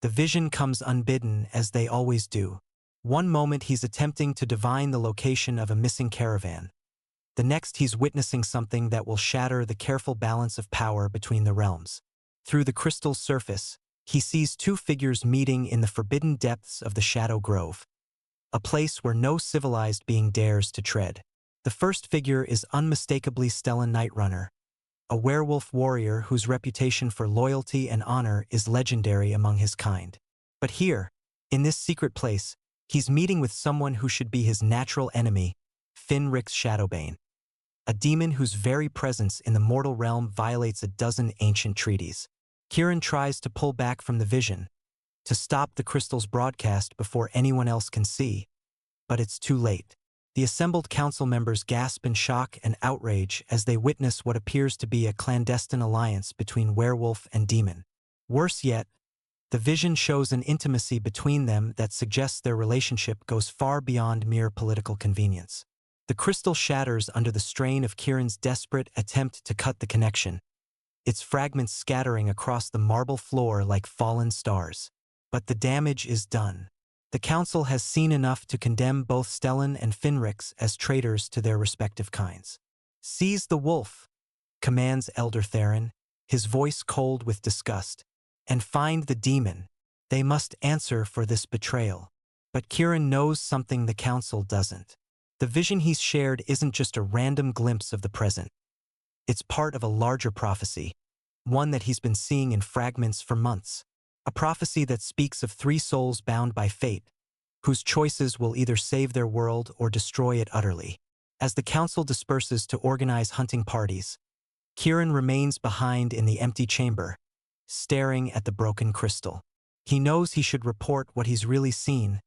The vision comes unbidden, as they always do. One moment he's attempting to divine the location of a missing caravan. The next he's witnessing something that will shatter the careful balance of power between the realms. Through the crystal's surface, he sees two figures meeting in the forbidden depths of the Shadow Grove, a place where no civilized being dares to tread. The first figure is unmistakably Stellan Nightrunner, a werewolf warrior whose reputation for loyalty and honor is legendary among his kind. But here, in this secret place, he's meeting with someone who should be his natural enemy, Finrix Shadowbane, a demon whose very presence in the mortal realm violates a dozen ancient treaties. Kieran tries to pull back from the vision, to stop the crystal's broadcast before anyone else can see, but it's too late. The assembled council members gasp in shock and outrage as they witness what appears to be a clandestine alliance between werewolf and demon. Worse yet, the vision shows an intimacy between them that suggests their relationship goes far beyond mere political convenience. The crystal shatters under the strain of Kieran's desperate attempt to cut the connection, its fragments scattering across the marble floor like fallen stars. But the damage is done. The council has seen enough to condemn both Stellan and Finrix as traitors to their respective kinds. "Seize the wolf," commands Elder Theron, his voice cold with disgust, "and find the demon. They must answer for this betrayal." But Kieran knows something the council doesn't. The vision he's shared isn't just a random glimpse of the present. It's part of a larger prophecy, one that he's been seeing in fragments for months. A prophecy that speaks of three souls bound by fate, whose choices will either save their world or destroy it utterly. As the council disperses to organize hunting parties, Kieran remains behind in the empty chamber, staring at the broken crystal. He knows he should report what he's really seen,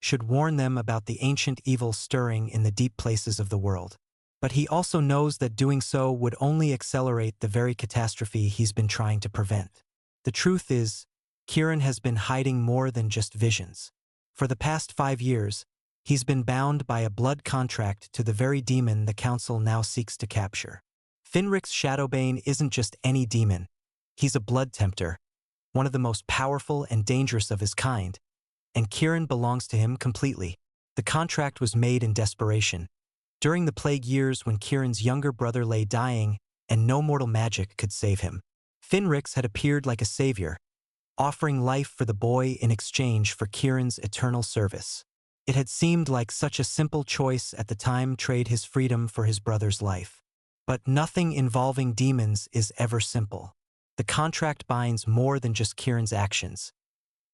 should warn them about the ancient evil stirring in the deep places of the world. But he also knows that doing so would only accelerate the very catastrophe he's been trying to prevent. The truth is, Kieran has been hiding more than just visions. For the past 5 years, he's been bound by a blood contract to the very demon the council now seeks to capture. Finrix Shadowbane isn't just any demon. He's a blood tempter, one of the most powerful and dangerous of his kind, and Kieran belongs to him completely. The contract was made in desperation, during the plague years when Kieran's younger brother lay dying and no mortal magic could save him. Finrix had appeared like a savior, offering life for the boy in exchange for Kieran's eternal service. It had seemed like such a simple choice at the time, trade his freedom for his brother's life. But nothing involving demons is ever simple. The contract binds more than just Kieran's actions.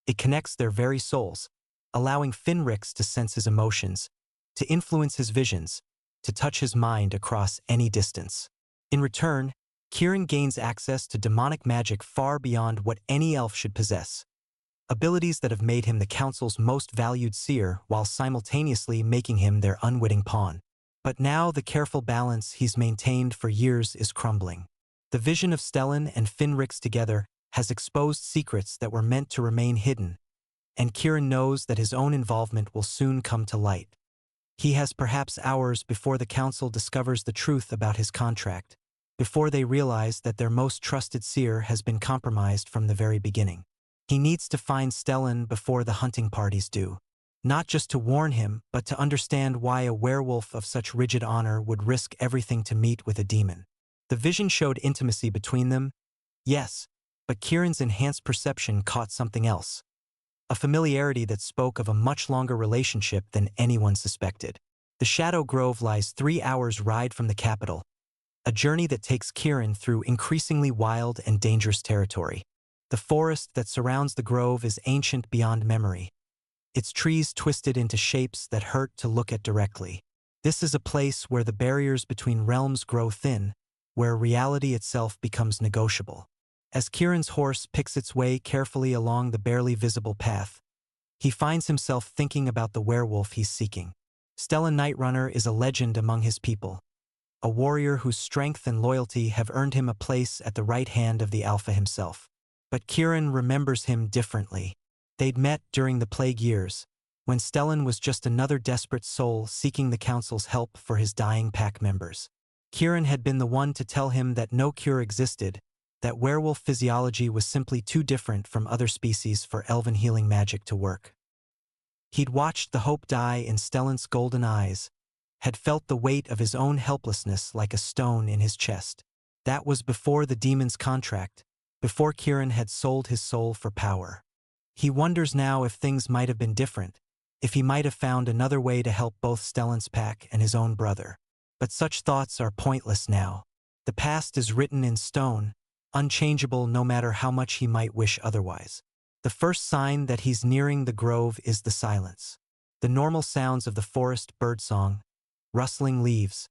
It connects their very souls, allowing Finrix to sense his emotions, to influence his visions, to touch his mind across any distance. In return, Kieran gains access to demonic magic far beyond what any elf should possess. Abilities that have made him the council's most valued seer while simultaneously making him their unwitting pawn. But now the careful balance he's maintained for years is crumbling. The vision of Stellan and Finrix together has exposed secrets that were meant to remain hidden, and Kieran knows that his own involvement will soon come to light. He has perhaps hours before the council discovers the truth about his contract, before they realize that their most trusted seer has been compromised from the very beginning. He needs to find Stellan before the hunting parties do, not just to warn him, but to understand why a werewolf of such rigid honor would risk everything to meet with a demon. The vision showed intimacy between them, yes, but Kieran's enhanced perception caught something else. A familiarity that spoke of a much longer relationship than anyone suspected. The Shadow Grove lies 3 hours' ride from the capital, a journey that takes Kieran through increasingly wild and dangerous territory. The forest that surrounds the grove is ancient beyond memory, its trees twisted into shapes that hurt to look at directly. This is a place where the barriers between realms grow thin, where reality itself becomes negotiable. As Kieran's horse picks its way carefully along the barely visible path, he finds himself thinking about the werewolf he's seeking. Stellan Nightrunner is a legend among his people, a warrior whose strength and loyalty have earned him a place at the right hand of the Alpha himself. But Kieran remembers him differently. They'd met during the plague years, when Stellan was just another desperate soul seeking the council's help for his dying pack members. Kieran had been the one to tell him that no cure existed, that werewolf physiology was simply too different from other species for elven healing magic to work. He'd watched the hope die in Stellan's golden eyes, had felt the weight of his own helplessness like a stone in his chest. That was before the demon's contract, before Kieran had sold his soul for power. He wonders now if things might have been different, if he might have found another way to help both Stellan's pack and his own brother. But such thoughts are pointless now. The past is written in stone, unchangeable no matter how much he might wish otherwise. The first sign that he's nearing the grove is the silence. The normal sounds of the forest birdsong, rustling leaves,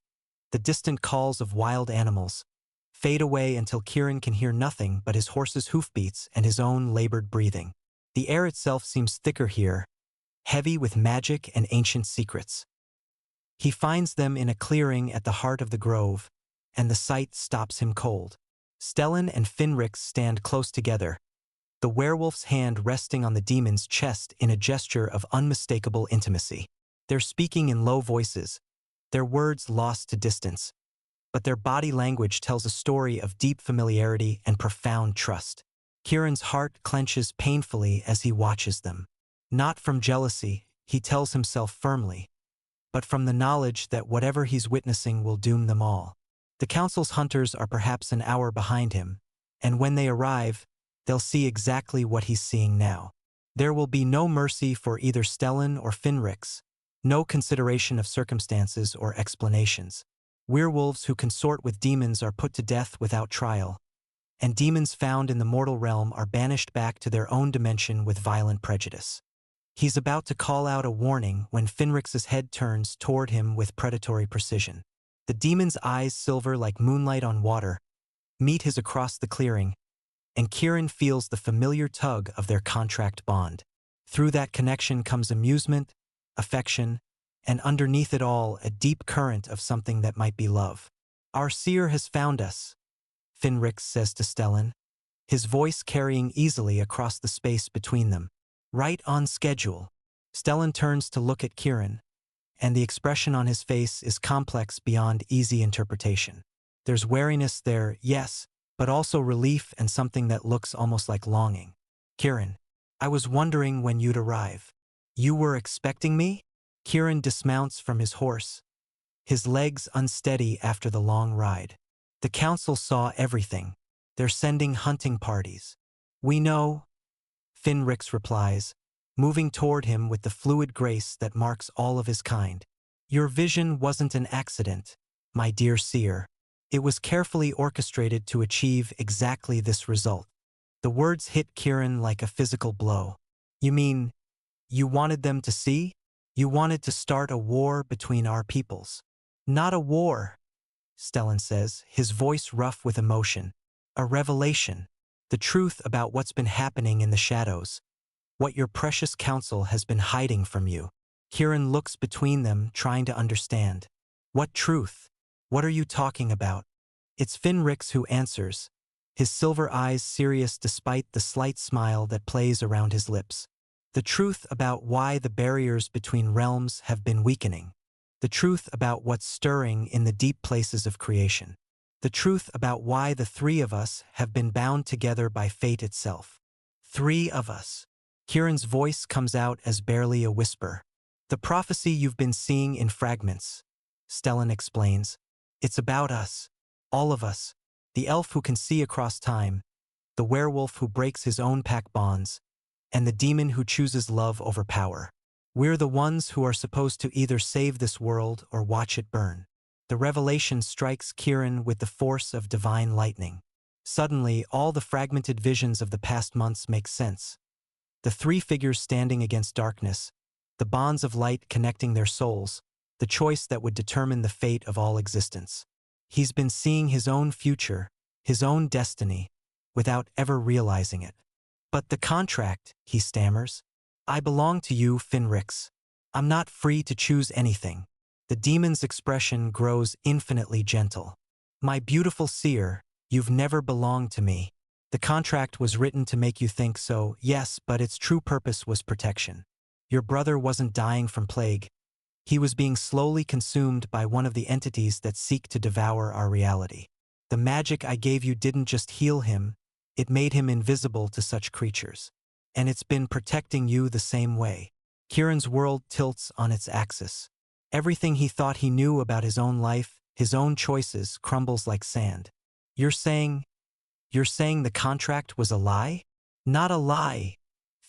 the distant calls of wild animals, fade away until Kieran can hear nothing but his horse's hoofbeats and his own labored breathing. The air itself seems thicker here, heavy with magic and ancient secrets. He finds them in a clearing at the heart of the grove, and the sight stops him cold. Stellan and Finrix stand close together, the werewolf's hand resting on the demon's chest in a gesture of unmistakable intimacy. They're speaking in low voices, their words lost to distance, but their body language tells a story of deep familiarity and profound trust. Kieran's heart clenches painfully as he watches them. Not from jealousy, he tells himself firmly, but from the knowledge that whatever he's witnessing will doom them all. The council's hunters are perhaps an hour behind him, and when they arrive, they'll see exactly what he's seeing now. There will be no mercy for either Stellan or Finrix, no consideration of circumstances or explanations. Werewolves who consort with demons are put to death without trial, and demons found in the mortal realm are banished back to their own dimension with violent prejudice. He's about to call out a warning when Finrix's head turns toward him with predatory precision. The demon's eyes, silver like moonlight on water, meet his across the clearing, and Kieran feels the familiar tug of their contract bond. Through that connection comes amusement, affection, and underneath it all, a deep current of something that might be love. "Our seer has found us," Finrix says to Stellan, his voice carrying easily across the space between them. "Right on schedule." Stellan turns to look at Kieran, and the expression on his face is complex beyond easy interpretation. There's wariness there, yes, but also relief and something that looks almost like longing. "Kieran, I was wondering when you'd arrive. You were expecting me?" Kieran dismounts from his horse, his legs unsteady after the long ride. "The council saw everything. They're sending hunting parties." "We know," Finrix replies, moving toward him with the fluid grace that marks all of his kind. "Your vision wasn't an accident, my dear seer. It was carefully orchestrated to achieve exactly this result." The words hit Kieran like a physical blow. "You mean, you wanted them to see? You wanted to start a war between our peoples?" "Not a war," Stellan says, his voice rough with emotion. "A revelation. The truth about what's been happening in the shadows. What your precious council has been hiding from you." Kieran looks between them, trying to understand. "What truth? What are you talking about?" It's Finrix who answers, his silver eyes serious despite the slight smile that plays around his lips. "The truth about why the barriers between realms have been weakening. The truth about what's stirring in the deep places of creation. The truth about why the three of us have been bound together by fate itself." "Three of us." Kieran's voice comes out as barely a whisper. "The prophecy you've been seeing in fragments," Stellan explains. "It's about us. All of us. The elf who can see across time, the werewolf who breaks his own pack bonds, and the demon who chooses love over power. We're the ones who are supposed to either save this world or watch it burn." The revelation strikes Kieran with the force of divine lightning. Suddenly, all the fragmented visions of the past months make sense. The three figures standing against darkness, the bonds of light connecting their souls, the choice that would determine the fate of all existence. He's been seeing his own future, his own destiny, without ever realizing it. "But the contract," he stammers. "I belong to you, Finrix. I'm not free to choose anything." The demon's expression grows infinitely gentle. "My beautiful seer, you've never belonged to me. The contract was written to make you think so, yes, but its true purpose was protection. Your brother wasn't dying from plague. He was being slowly consumed by one of the entities that seek to devour our reality. The magic I gave you didn't just heal him, it made him invisible to such creatures. And it's been protecting you the same way. Kieran's world tilts on its axis. Everything he thought he knew about his own life, his own choices, crumbles like sand. You're saying the contract was a lie? Not a lie,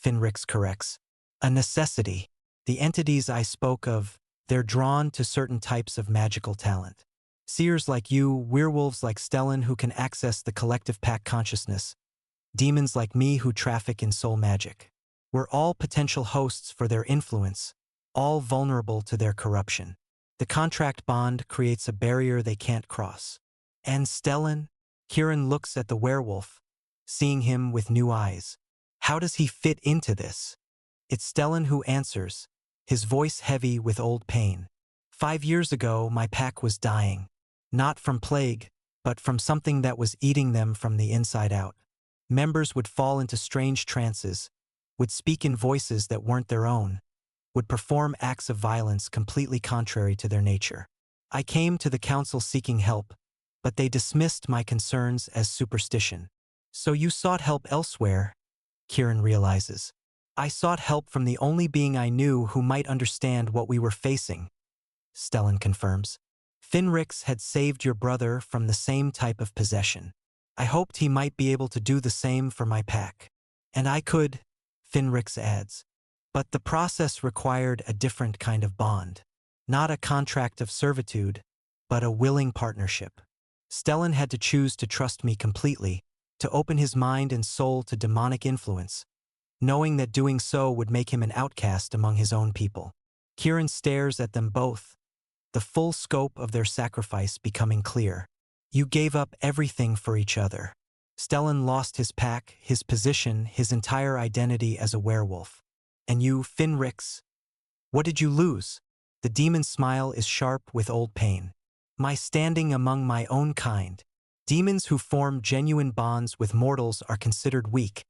Finrix corrects. A necessity. The entities I spoke of, they're drawn to certain types of magical talent. Seers like you, werewolves like Stellan who can access the collective pack consciousness, demons like me who traffic in soul magic. We're all potential hosts for their influence, all vulnerable to their corruption. The contract bond creates a barrier they can't cross. And Stellan? Kieran looks at the werewolf, seeing him with new eyes. How does he fit into this? It's Stellan who answers, his voice heavy with old pain. 5 years ago, my pack was dying. Not from plague, but from something that was eating them from the inside out. Members would fall into strange trances, would speak in voices that weren't their own, would perform acts of violence completely contrary to their nature. I came to the council seeking help, but they dismissed my concerns as superstition. So you sought help elsewhere, Kieran realizes. I sought help from the only being I knew who might understand what we were facing, Stellan confirms. Finrix had saved your brother from the same type of possession. I hoped he might be able to do the same for my pack. And I could, Finrix adds. But the process required a different kind of bond. Not a contract of servitude, but a willing partnership. Stellan had to choose to trust me completely, to open his mind and soul to demonic influence, knowing that doing so would make him an outcast among his own people. Kieran stares at them both, the full scope of their sacrifice becoming clear. You gave up everything for each other. Stellan lost his pack, his position, his entire identity as a werewolf. And you, Finrix, what did you lose? The demon's smile is sharp with old pain. My standing among my own kind. Demons who form genuine bonds with mortals are considered weak,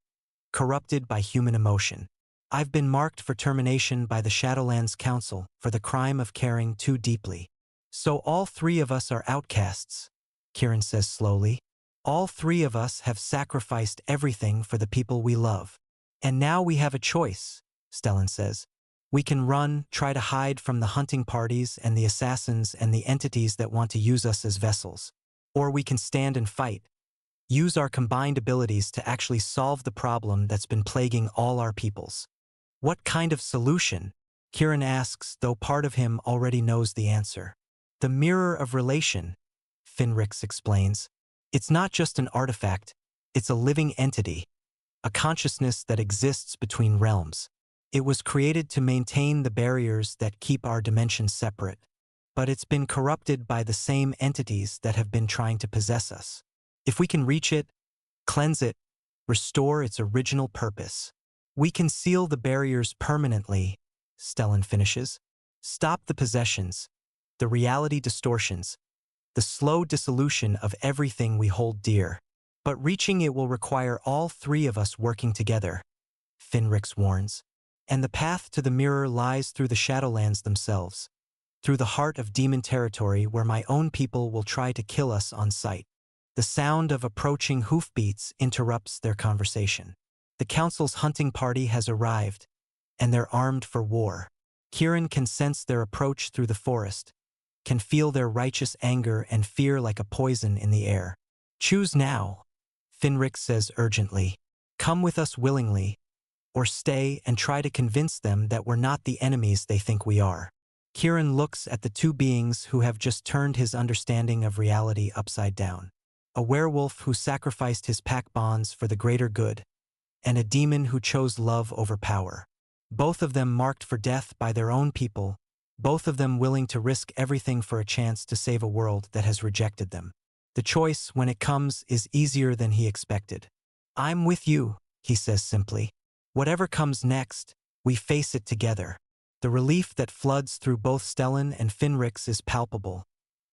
corrupted by human emotion. I've been marked for termination by the Shadowlands Council for the crime of caring too deeply. So all 3 of us are outcasts, Kieran says slowly. All 3 of us have sacrificed everything for the people we love. And now we have a choice, Stellan says. We can run, try to hide from the hunting parties and the assassins and the entities that want to use us as vessels. Or we can stand and fight, use our combined abilities to actually solve the problem that's been plaguing all our peoples. What kind of solution? Kieran asks, though part of him already knows the answer. The mirror of relation, Finrix explains. It's not just an artifact, it's a living entity, a consciousness that exists between realms. It was created to maintain the barriers that keep our dimensions separate, but it's been corrupted by the same entities that have been trying to possess us. If we can reach it, cleanse it, restore its original purpose, we can seal the barriers permanently, Stellan finishes. Stop the possessions, the reality distortions, the slow dissolution of everything we hold dear. But reaching it will require all 3 of us working together, Finrix warns. And the path to the mirror lies through the Shadowlands themselves, through the heart of demon territory where my own people will try to kill us on sight. The sound of approaching hoofbeats interrupts their conversation. The council's hunting party has arrived, and they're armed for war. Kieran can sense their approach through the forest, can feel their righteous anger and fear like a poison in the air. Choose now, Finrix says urgently. Come with us willingly, or stay and try to convince them that we're not the enemies they think we are. Kieran looks at the 2 beings who have just turned his understanding of reality upside down. A werewolf who sacrificed his pack bonds for the greater good, and a demon who chose love over power. Both of them marked for death by their own people, both of them willing to risk everything for a chance to save a world that has rejected them. The choice, when it comes, is easier than he expected. I'm with you, he says simply. Whatever comes next, we face it together. The relief that floods through both Stellan and Finrix is palpable,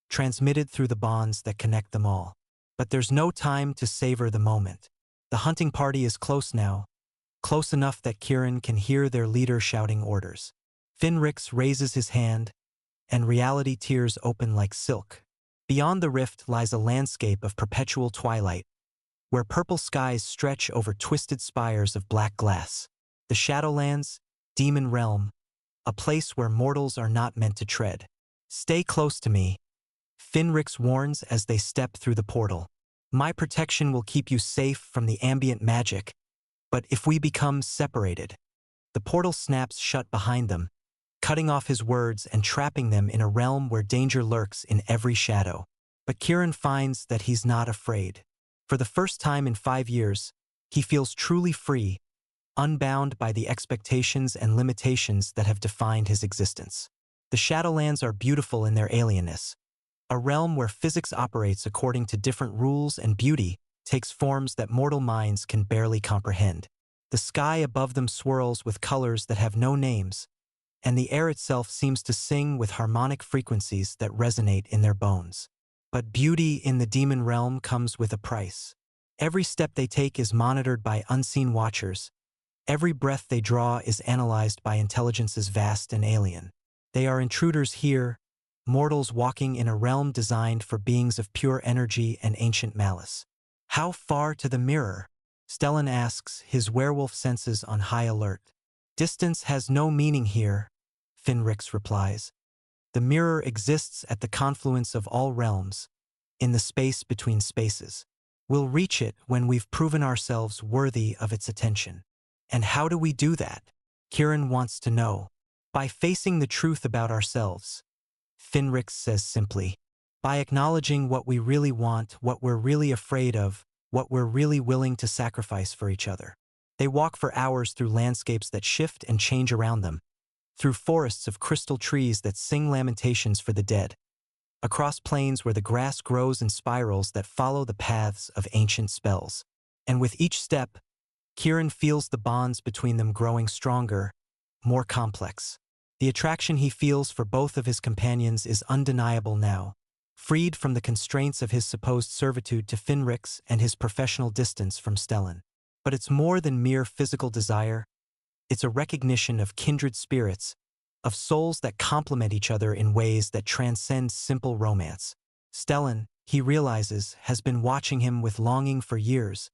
transmitted through the bonds that connect them all. But there's no time to savor the moment. The hunting party is close now, close enough that Kieran can hear their leader shouting orders. Finrix raises his hand, and reality tears open like silk. Beyond the rift lies a landscape of perpetual twilight, where purple skies stretch over twisted spires of black glass. The Shadowlands, Demon Realm, a place where mortals are not meant to tread. Stay close to me, Finrix warns as they step through the portal. My protection will keep you safe from the ambient magic, but if we become separated, the portal snaps shut behind them, cutting off his words and trapping them in a realm where danger lurks in every shadow. But Kieran finds that he's not afraid. For the first time in 5 years, he feels truly free, unbound by the expectations and limitations that have defined his existence. The Shadowlands are beautiful in their alienness, a realm where physics operates according to different rules and beauty takes forms that mortal minds can barely comprehend. The sky above them swirls with colors that have no names, and the air itself seems to sing with harmonic frequencies that resonate in their bones. But beauty in the demon realm comes with a price. Every step they take is monitored by unseen watchers. Every breath they draw is analyzed by intelligences vast and alien. They are intruders here, mortals walking in a realm designed for beings of pure energy and ancient malice. How far to the mirror? Stellan asks, his werewolf senses on high alert. Distance has no meaning here, Finrix replies. The mirror exists at the confluence of all realms, in the space between spaces. We'll reach it when we've proven ourselves worthy of its attention. And how do we do that? Kieran wants to know. By facing the truth about ourselves, Finrix says simply. By acknowledging what we really want, what we're really afraid of, what we're really willing to sacrifice for each other. They walk for hours through landscapes that shift and change around them, through forests of crystal trees that sing lamentations for the dead, across plains where the grass grows in spirals that follow the paths of ancient spells. And with each step, Kieran feels the bonds between them growing stronger, more complex. The attraction he feels for both of his companions is undeniable now, freed from the constraints of his supposed servitude to Finrix and his professional distance from Stellan. But it's more than mere physical desire. It's a recognition of kindred spirits, of souls that complement each other in ways that transcend simple romance. Stellan, he realizes, has been watching him with longing for years,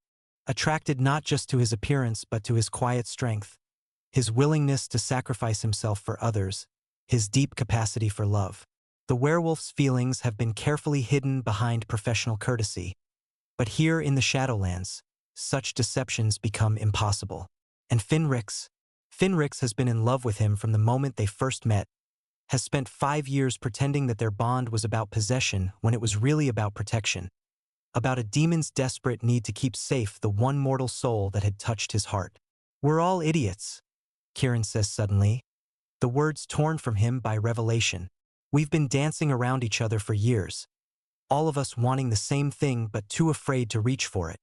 attracted not just to his appearance but to his quiet strength, his willingness to sacrifice himself for others, his deep capacity for love. The werewolf's feelings have been carefully hidden behind professional courtesy, but here in the Shadowlands, such deceptions become impossible. And Finrix has been in love with him from the moment they first met, has spent 5 years pretending that their bond was about possession when it was really about protection, about a demon's desperate need to keep safe the one mortal soul that had touched his heart. We're all idiots, Kieran says suddenly, the words torn from him by revelation. We've been dancing around each other for years, all of us wanting the same thing but too afraid to reach for it.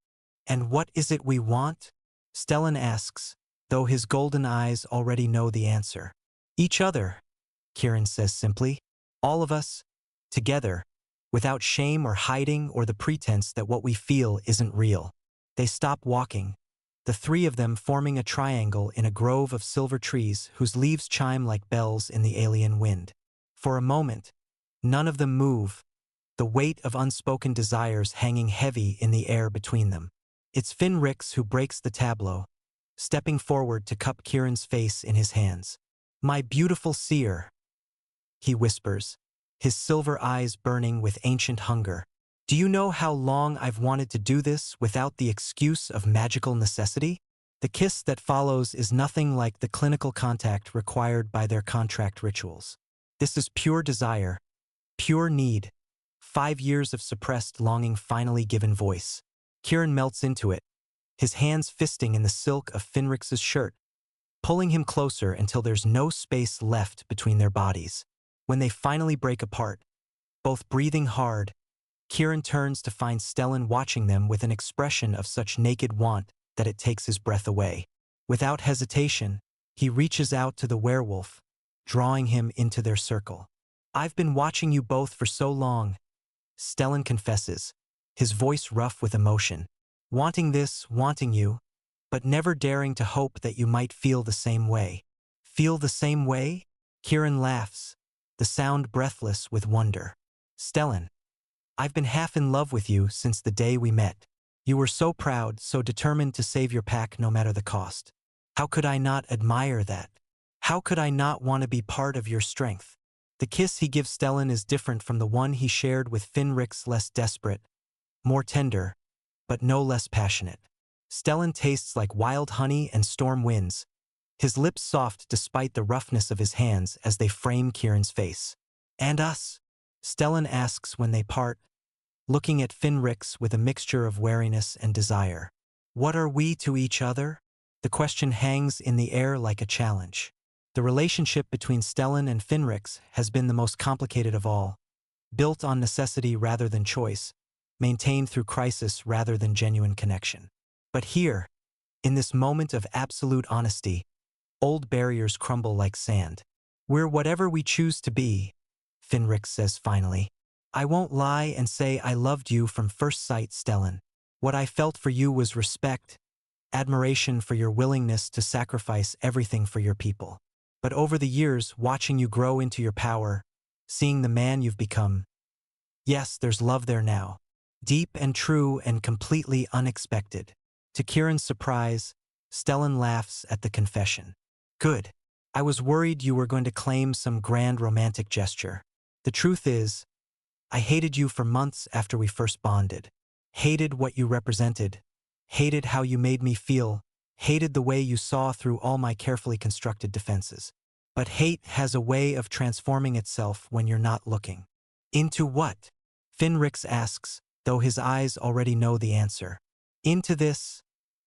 And what is it we want? Stellan asks, though his golden eyes already know the answer. Each other, Kieran says simply. All of us, together, without shame or hiding or the pretense that what we feel isn't real. They stop walking, the three of them forming a triangle in a grove of silver trees whose leaves chime like bells in the alien wind. For a moment, none of them move, the weight of unspoken desires hanging heavy in the air between them. It's Finrix who breaks the tableau, stepping forward to cup Kieran's face in his hands. My beautiful seer, he whispers, his silver eyes burning with ancient hunger. Do you know how long I've wanted to do this without the excuse of magical necessity? The kiss that follows is nothing like the clinical contact required by their contract rituals. This is pure desire, pure need, 5 years of suppressed longing finally given voice. Kieran melts into it, his hands fisting in the silk of Finrix's shirt, pulling him closer until there's no space left between their bodies. When they finally break apart, both breathing hard, Kieran turns to find Stellan watching them with an expression of such naked want that it takes his breath away. Without hesitation, he reaches out to the werewolf, drawing him into their circle. I've been watching you both for so long, Stellan confesses, his voice rough with emotion. Wanting this, wanting you, but never daring to hope that you might feel the same way. Feel the same way? Kieran laughs, the sound breathless with wonder. Stellan, I've been half in love with you since the day we met. You were so proud, so determined to save your pack no matter the cost. How could I not admire that? How could I not want to be part of your strength? The kiss he gives Stellan is different from the one he shared with Finrix, less desperate, more tender, but no less passionate. Stellan tastes like wild honey and storm winds, his lips soft despite the roughness of his hands as they frame Kieran's face. And us? Stellan asks when they part, looking at Finrix with a mixture of wariness and desire. What are we to each other? The question hangs in the air like a challenge. The relationship between Stellan and Finrix has been the most complicated of all, built on necessity rather than choice, maintained through crisis rather than genuine connection. But here, in this moment of absolute honesty, old barriers crumble like sand. We're whatever we choose to be, Finrix says finally. I won't lie and say I loved you from first sight, Stellan. What I felt for you was respect, admiration for your willingness to sacrifice everything for your people. But over the years, watching you grow into your power, seeing the man you've become, yes, there's love there now. Deep and true and completely unexpected. To Kieran's surprise, Stellan laughs at the confession. Good. I was worried you were going to claim some grand romantic gesture. The truth is, I hated you for months after we first bonded. Hated what you represented. Hated how you made me feel. Hated the way you saw through all my carefully constructed defenses. But hate has a way of transforming itself when you're not looking. Into what? Finrix asks, though his eyes already know the answer. Into this,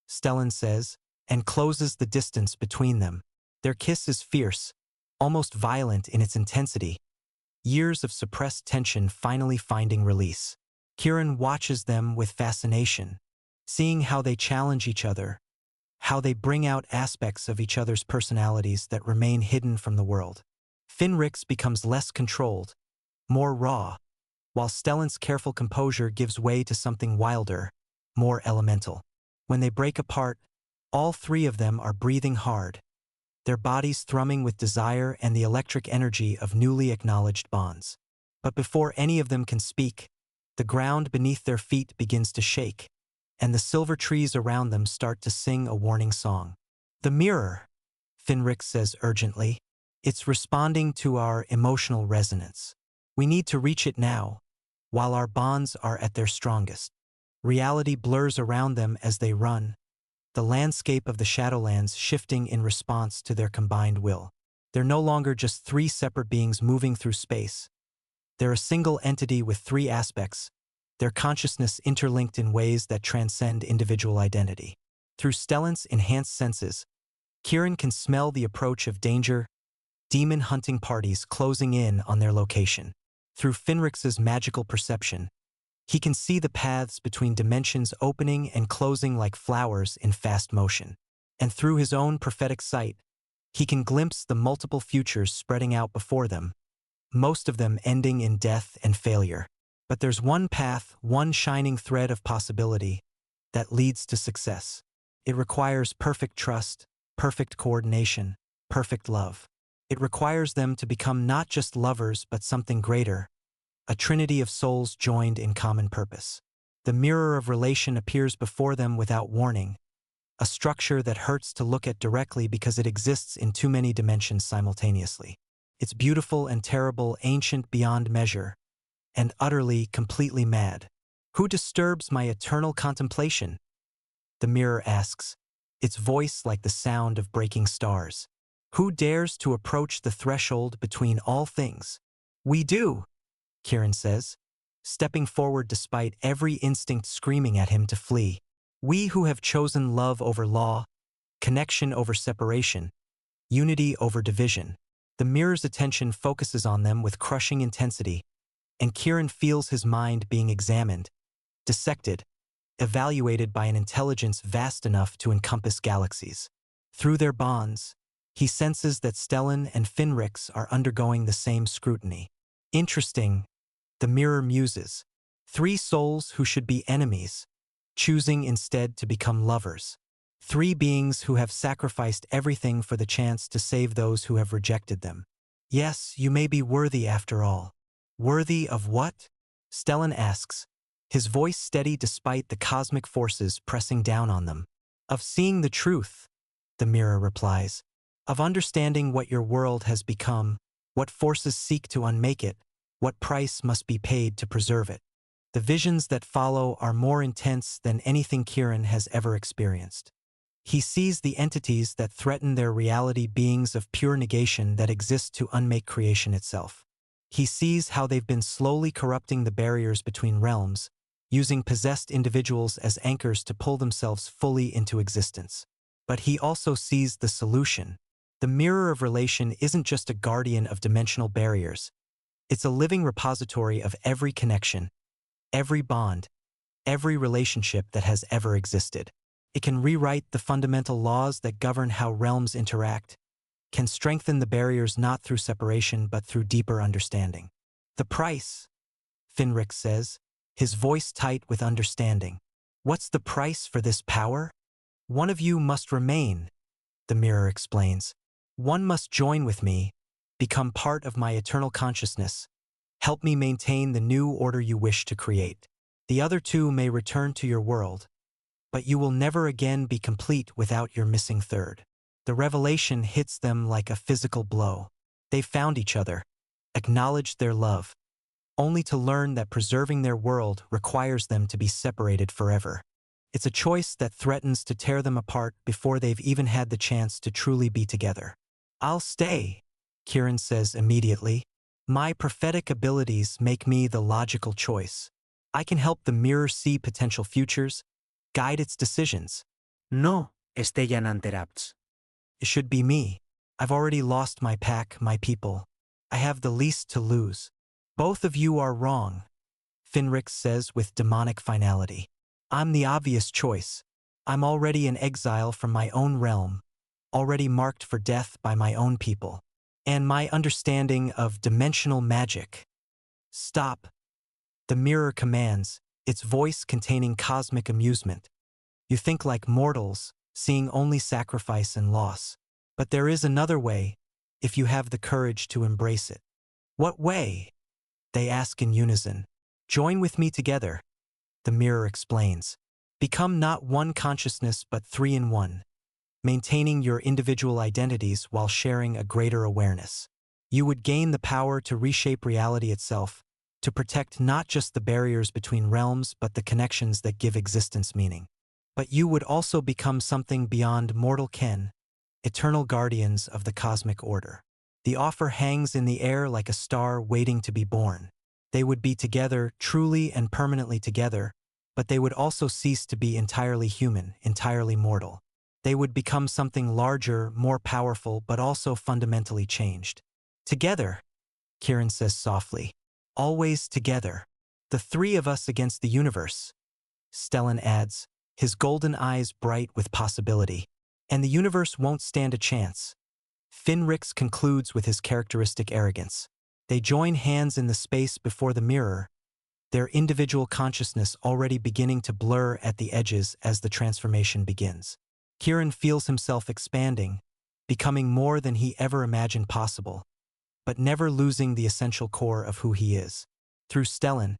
Stellan says, and closes the distance between them. Their kiss is fierce, almost violent in its intensity. Years of suppressed tension finally finding release. Kieran watches them with fascination, seeing how they challenge each other, how they bring out aspects of each other's personalities that remain hidden from the world. Finrix becomes less controlled, more raw, while Stellan's careful composure gives way to something wilder, more elemental. When they break apart, all three of them are breathing hard, their bodies thrumming with desire and the electric energy of newly acknowledged bonds. But before any of them can speak, the ground beneath their feet begins to shake, and the silver trees around them start to sing a warning song. The mirror, Finrix says urgently. It's responding to our emotional resonance. We need to reach it now, while our bonds are at their strongest. Reality blurs around them as they run, the landscape of the Shadowlands shifting in response to their combined will. They're no longer just three separate beings moving through space. They're a single entity with three aspects, their consciousness interlinked in ways that transcend individual identity. Through Stellan's enhanced senses, Kieran can smell the approach of danger, demon hunting parties closing in on their location. Through Finrix's magical perception, he can see the paths between dimensions opening and closing like flowers in fast motion. And through his own prophetic sight, he can glimpse the multiple futures spreading out before them, most of them ending in death and failure. But there's one path, one shining thread of possibility that leads to success. It requires perfect trust, perfect coordination, perfect love. It requires them to become not just lovers but something greater, a trinity of souls joined in common purpose. The mirror of relation appears before them without warning, a structure that hurts to look at directly because it exists in too many dimensions simultaneously. It's beautiful and terrible, ancient beyond measure, and utterly, completely mad. Who disturbs my eternal contemplation? The mirror asks, its voice like the sound of breaking stars. Who dares to approach the threshold between all things? We do, Kieran says, stepping forward despite every instinct screaming at him to flee. We who have chosen love over law, connection over separation, unity over division. The mirror's attention focuses on them with crushing intensity, and Kieran feels his mind being examined, dissected, evaluated by an intelligence vast enough to encompass galaxies. Through their bonds, he senses that Stellan and Finrix are undergoing the same scrutiny. Interesting, the mirror muses. Three souls who should be enemies, choosing instead to become lovers. Three beings who have sacrificed everything for the chance to save those who have rejected them. Yes, you may be worthy after all. Worthy of what? Stellan asks, his voice steady despite the cosmic forces pressing down on them. Of seeing the truth, the mirror replies. Of understanding what your world has become, what forces seek to unmake it, what price must be paid to preserve it. The visions that follow are more intense than anything Kieran has ever experienced. He sees the entities that threaten their reality, beings of pure negation that exist to unmake creation itself. He sees how they've been slowly corrupting the barriers between realms, using possessed individuals as anchors to pull themselves fully into existence. But he also sees the solution. The mirror of relation isn't just a guardian of dimensional barriers. It's a living repository of every connection, every bond, every relationship that has ever existed. It can rewrite the fundamental laws that govern how realms interact, can strengthen the barriers not through separation but through deeper understanding. The price, Finric says, his voice tight with understanding. What's the price for this power? One of you must remain, the mirror explains. One must join with me, become part of my eternal consciousness, help me maintain the new order you wish to create. The other two may return to your world, but you will never again be complete without your missing third. The revelation hits them like a physical blow. They found each other, acknowledged their love, only to learn that preserving their world requires them to be separated forever. It's a choice that threatens to tear them apart before they've even had the chance to truly be together. I'll stay, Kieran says immediately. My prophetic abilities make me the logical choice. I can help the mirror see potential futures, guide its decisions. No, Stellan interrupts. It should be me. I've already lost my pack, my people. I have the least to lose. Both of you are wrong, Finric says with demonic finality. I'm the obvious choice. I'm already in exile from my own realm, already marked for death by my own people. And my understanding of dimensional magic. Stop, the mirror commands, its voice containing cosmic amusement. You think like mortals, seeing only sacrifice and loss. But there is another way, if you have the courage to embrace it. What way? They ask in unison. Join with me together, the mirror explains. Become not one consciousness but three in one, maintaining your individual identities while sharing a greater awareness. You would gain the power to reshape reality itself, to protect not just the barriers between realms but the connections that give existence meaning. But you would also become something beyond mortal ken, eternal guardians of the cosmic order. The offer hangs in the air like a star waiting to be born. They would be together, truly and permanently together, but they would also cease to be entirely human, entirely mortal. They would become something larger, more powerful, but also fundamentally changed. Together, Kieran says softly. Always together. The three of us against the universe. Stellan adds, his golden eyes bright with possibility. And the universe won't stand a chance. Finric concludes with his characteristic arrogance. They join hands in the space before the mirror, their individual consciousness already beginning to blur at the edges as the transformation begins. Kieran feels himself expanding, becoming more than he ever imagined possible, but never losing the essential core of who he is. Through Stellan,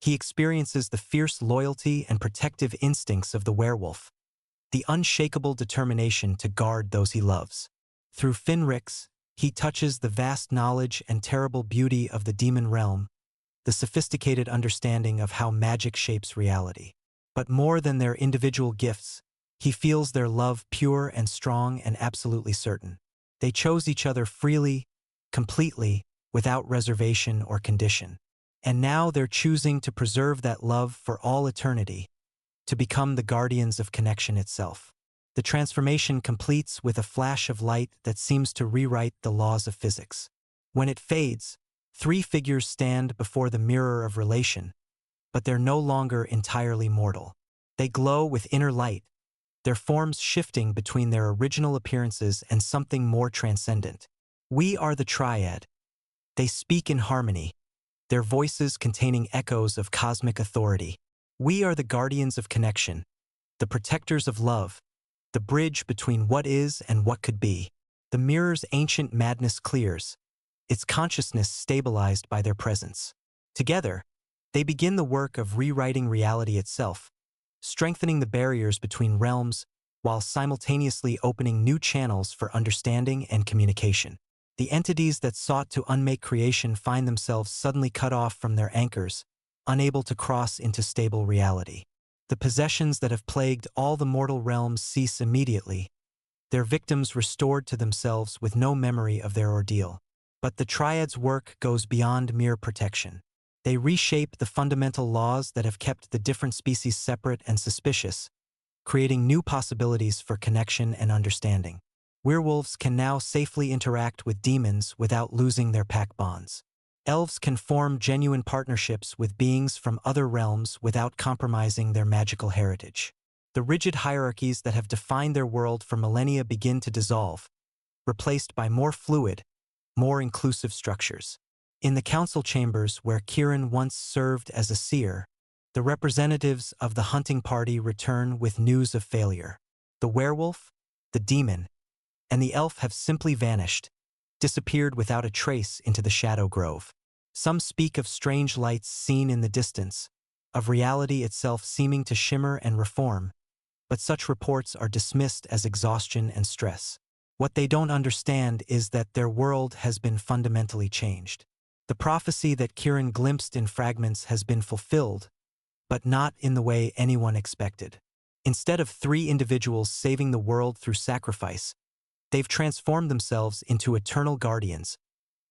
he experiences the fierce loyalty and protective instincts of the werewolf, the unshakable determination to guard those he loves. Through Finric, he touches the vast knowledge and terrible beauty of the demon realm, the sophisticated understanding of how magic shapes reality. But more than their individual gifts, he feels their love pure and strong and absolutely certain. They chose each other freely, completely, without reservation or condition. And now they're choosing to preserve that love for all eternity, to become the guardians of connection itself. The transformation completes with a flash of light that seems to rewrite the laws of physics. When it fades, three figures stand before the mirror of relation, but they're no longer entirely mortal. They glow with inner light, their forms shifting between their original appearances and something more transcendent. We are the triad. They speak in harmony, their voices containing echoes of cosmic authority. We are the guardians of connection, the protectors of love, the bridge between what is and what could be. The mirror's ancient madness clears, its consciousness stabilized by their presence. Together, They begin the work of rewriting reality itself, strengthening the barriers between realms while simultaneously opening new channels for understanding and communication. The entities that sought to unmake creation find themselves suddenly cut off from their anchors, unable to cross into stable reality. The possessions that have plagued all the mortal realms cease immediately, their victims restored to themselves with no memory of their ordeal. But the Triad's work goes beyond mere protection. They reshape the fundamental laws that have kept the different species separate and suspicious, creating new possibilities for connection and understanding. Werewolves can now safely interact with demons without losing their pack bonds. Elves can form genuine partnerships with beings from other realms without compromising their magical heritage. The rigid hierarchies that have defined their world for millennia begin to dissolve, replaced by more fluid, more inclusive structures. In the council chambers where Kieran once served as a seer, the representatives of the hunting party return with news of failure. The werewolf, the demon, and the elf have simply vanished, disappeared without a trace into the Shadow Grove. Some speak of strange lights seen in the distance, of reality itself seeming to shimmer and reform, but such reports are dismissed as exhaustion and stress. What they don't understand is that their world has been fundamentally changed. The prophecy that Kieran glimpsed in fragments has been fulfilled, but not in the way anyone expected. Instead of 3 individuals saving the world through sacrifice, they've transformed themselves into eternal guardians,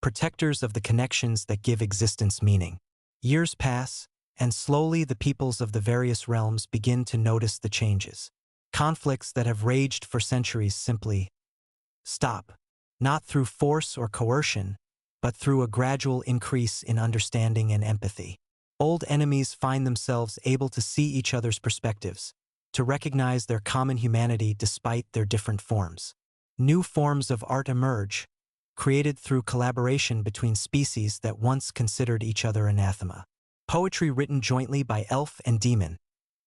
protectors of the connections that give existence meaning. Years pass, and slowly the peoples of the various realms begin to notice the changes. Conflicts that have raged for centuries simply stop, not through force or coercion, but through a gradual increase in understanding and empathy. Old enemies find themselves able to see each other's perspectives, to recognize their common humanity despite their different forms. New forms of art emerge, created through collaboration between species that once considered each other anathema. Poetry written jointly by elf and demon,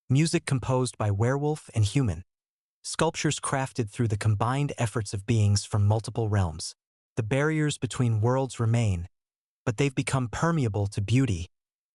music composed by werewolf and human, sculptures crafted through the combined efforts of beings from multiple realms. The barriers between worlds remain, but they've become permeable to beauty,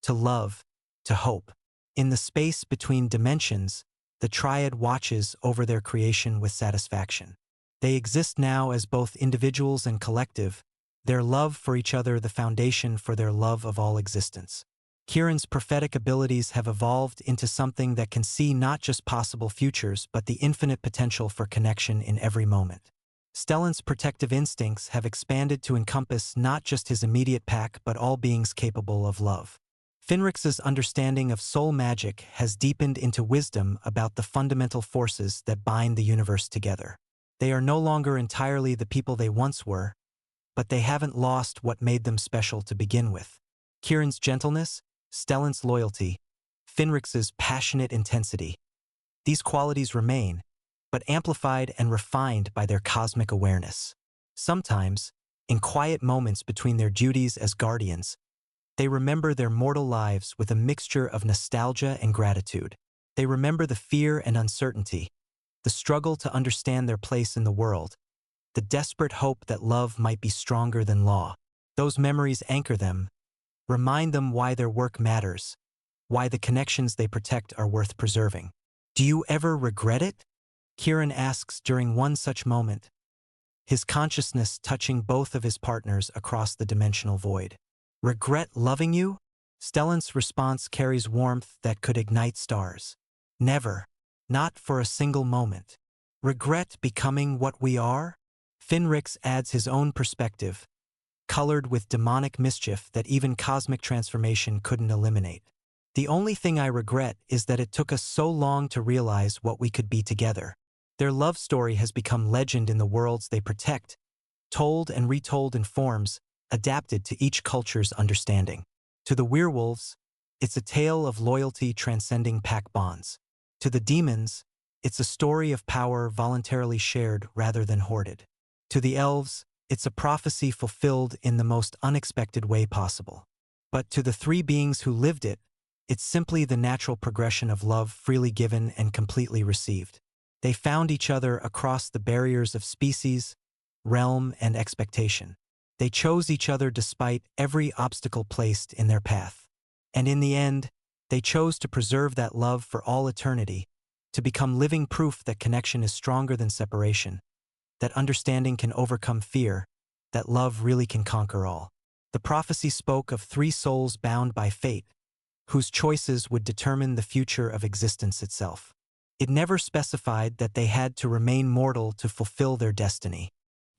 to love, to hope. In the space between dimensions, the Triad watches over their creation with satisfaction. They exist now as both individuals and collective, their love for each other the foundation for their love of all existence. Kieran's prophetic abilities have evolved into something that can see not just possible futures but the infinite potential for connection in every moment. Stellan's protective instincts have expanded to encompass not just his immediate pack but all beings capable of love. Finrix's understanding of soul magic has deepened into wisdom about the fundamental forces that bind the universe together. They are no longer entirely the people they once were, but they haven't lost what made them special to begin with. Kieran's gentleness, Stellan's loyalty, Finrix's passionate intensity. These qualities remain, but amplified and refined by their cosmic awareness. Sometimes, in quiet moments between their duties as guardians, they remember their mortal lives with a mixture of nostalgia and gratitude. They remember the fear and uncertainty, the struggle to understand their place in the world, the desperate hope that love might be stronger than law. Those memories anchor them, remind them why their work matters, why the connections they protect are worth preserving. Do you ever regret it? Kieran asks during one such moment, his consciousness touching both of his partners across the dimensional void. Regret loving you? Stellan's response carries warmth that could ignite stars. Never. Not for a single moment. Regret becoming what we are? Finrix adds his own perspective, colored with demonic mischief that even cosmic transformation couldn't eliminate. The only thing I regret is that it took us so long to realize what we could be together. Their love story has become legend in the worlds they protect, told and retold in forms adapted to each culture's understanding. To the werewolves, it's a tale of loyalty transcending pack bonds. To the demons, it's a story of power voluntarily shared rather than hoarded. To the elves, it's a prophecy fulfilled in the most unexpected way possible. But to the 3 beings who lived it, it's simply the natural progression of love freely given and completely received. They found each other across the barriers of species, realm, and expectation. They chose each other despite every obstacle placed in their path. And in the end, they chose to preserve that love for all eternity, to become living proof that connection is stronger than separation, that understanding can overcome fear, that love really can conquer all. The prophecy spoke of three souls bound by fate, whose choices would determine the future of existence itself. It never specified that they had to remain mortal to fulfill their destiny.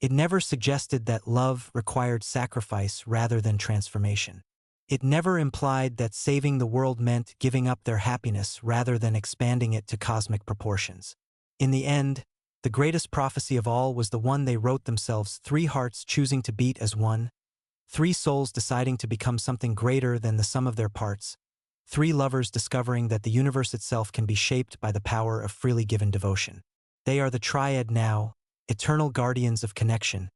It never suggested that love required sacrifice rather than transformation. It never implied that saving the world meant giving up their happiness rather than expanding it to cosmic proportions. In the end, the greatest prophecy of all was the one they wrote themselves, three hearts choosing to beat as one, three souls deciding to become something greater than the sum of their parts, three lovers discovering that the universe itself can be shaped by the power of freely given devotion. They are the triad now, eternal guardians of connection,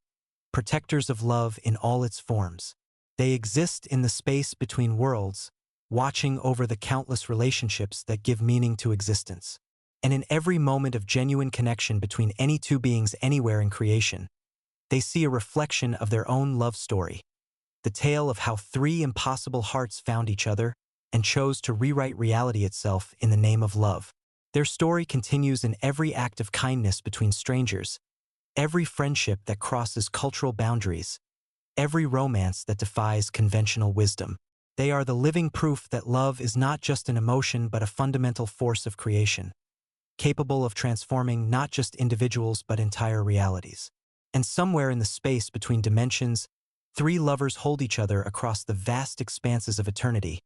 protectors of love in all its forms. They exist in the space between worlds, watching over the countless relationships that give meaning to existence. And in every moment of genuine connection between any two beings anywhere in creation, they see a reflection of their own love story, the tale of how three impossible hearts found each other and chose to rewrite reality itself in the name of love. Their story continues in every act of kindness between strangers, every friendship that crosses cultural boundaries, every romance that defies conventional wisdom. They are the living proof that love is not just an emotion but a fundamental force of creation, capable of transforming not just individuals but entire realities. And somewhere in the space between dimensions, three lovers hold each other across the vast expanses of eternity,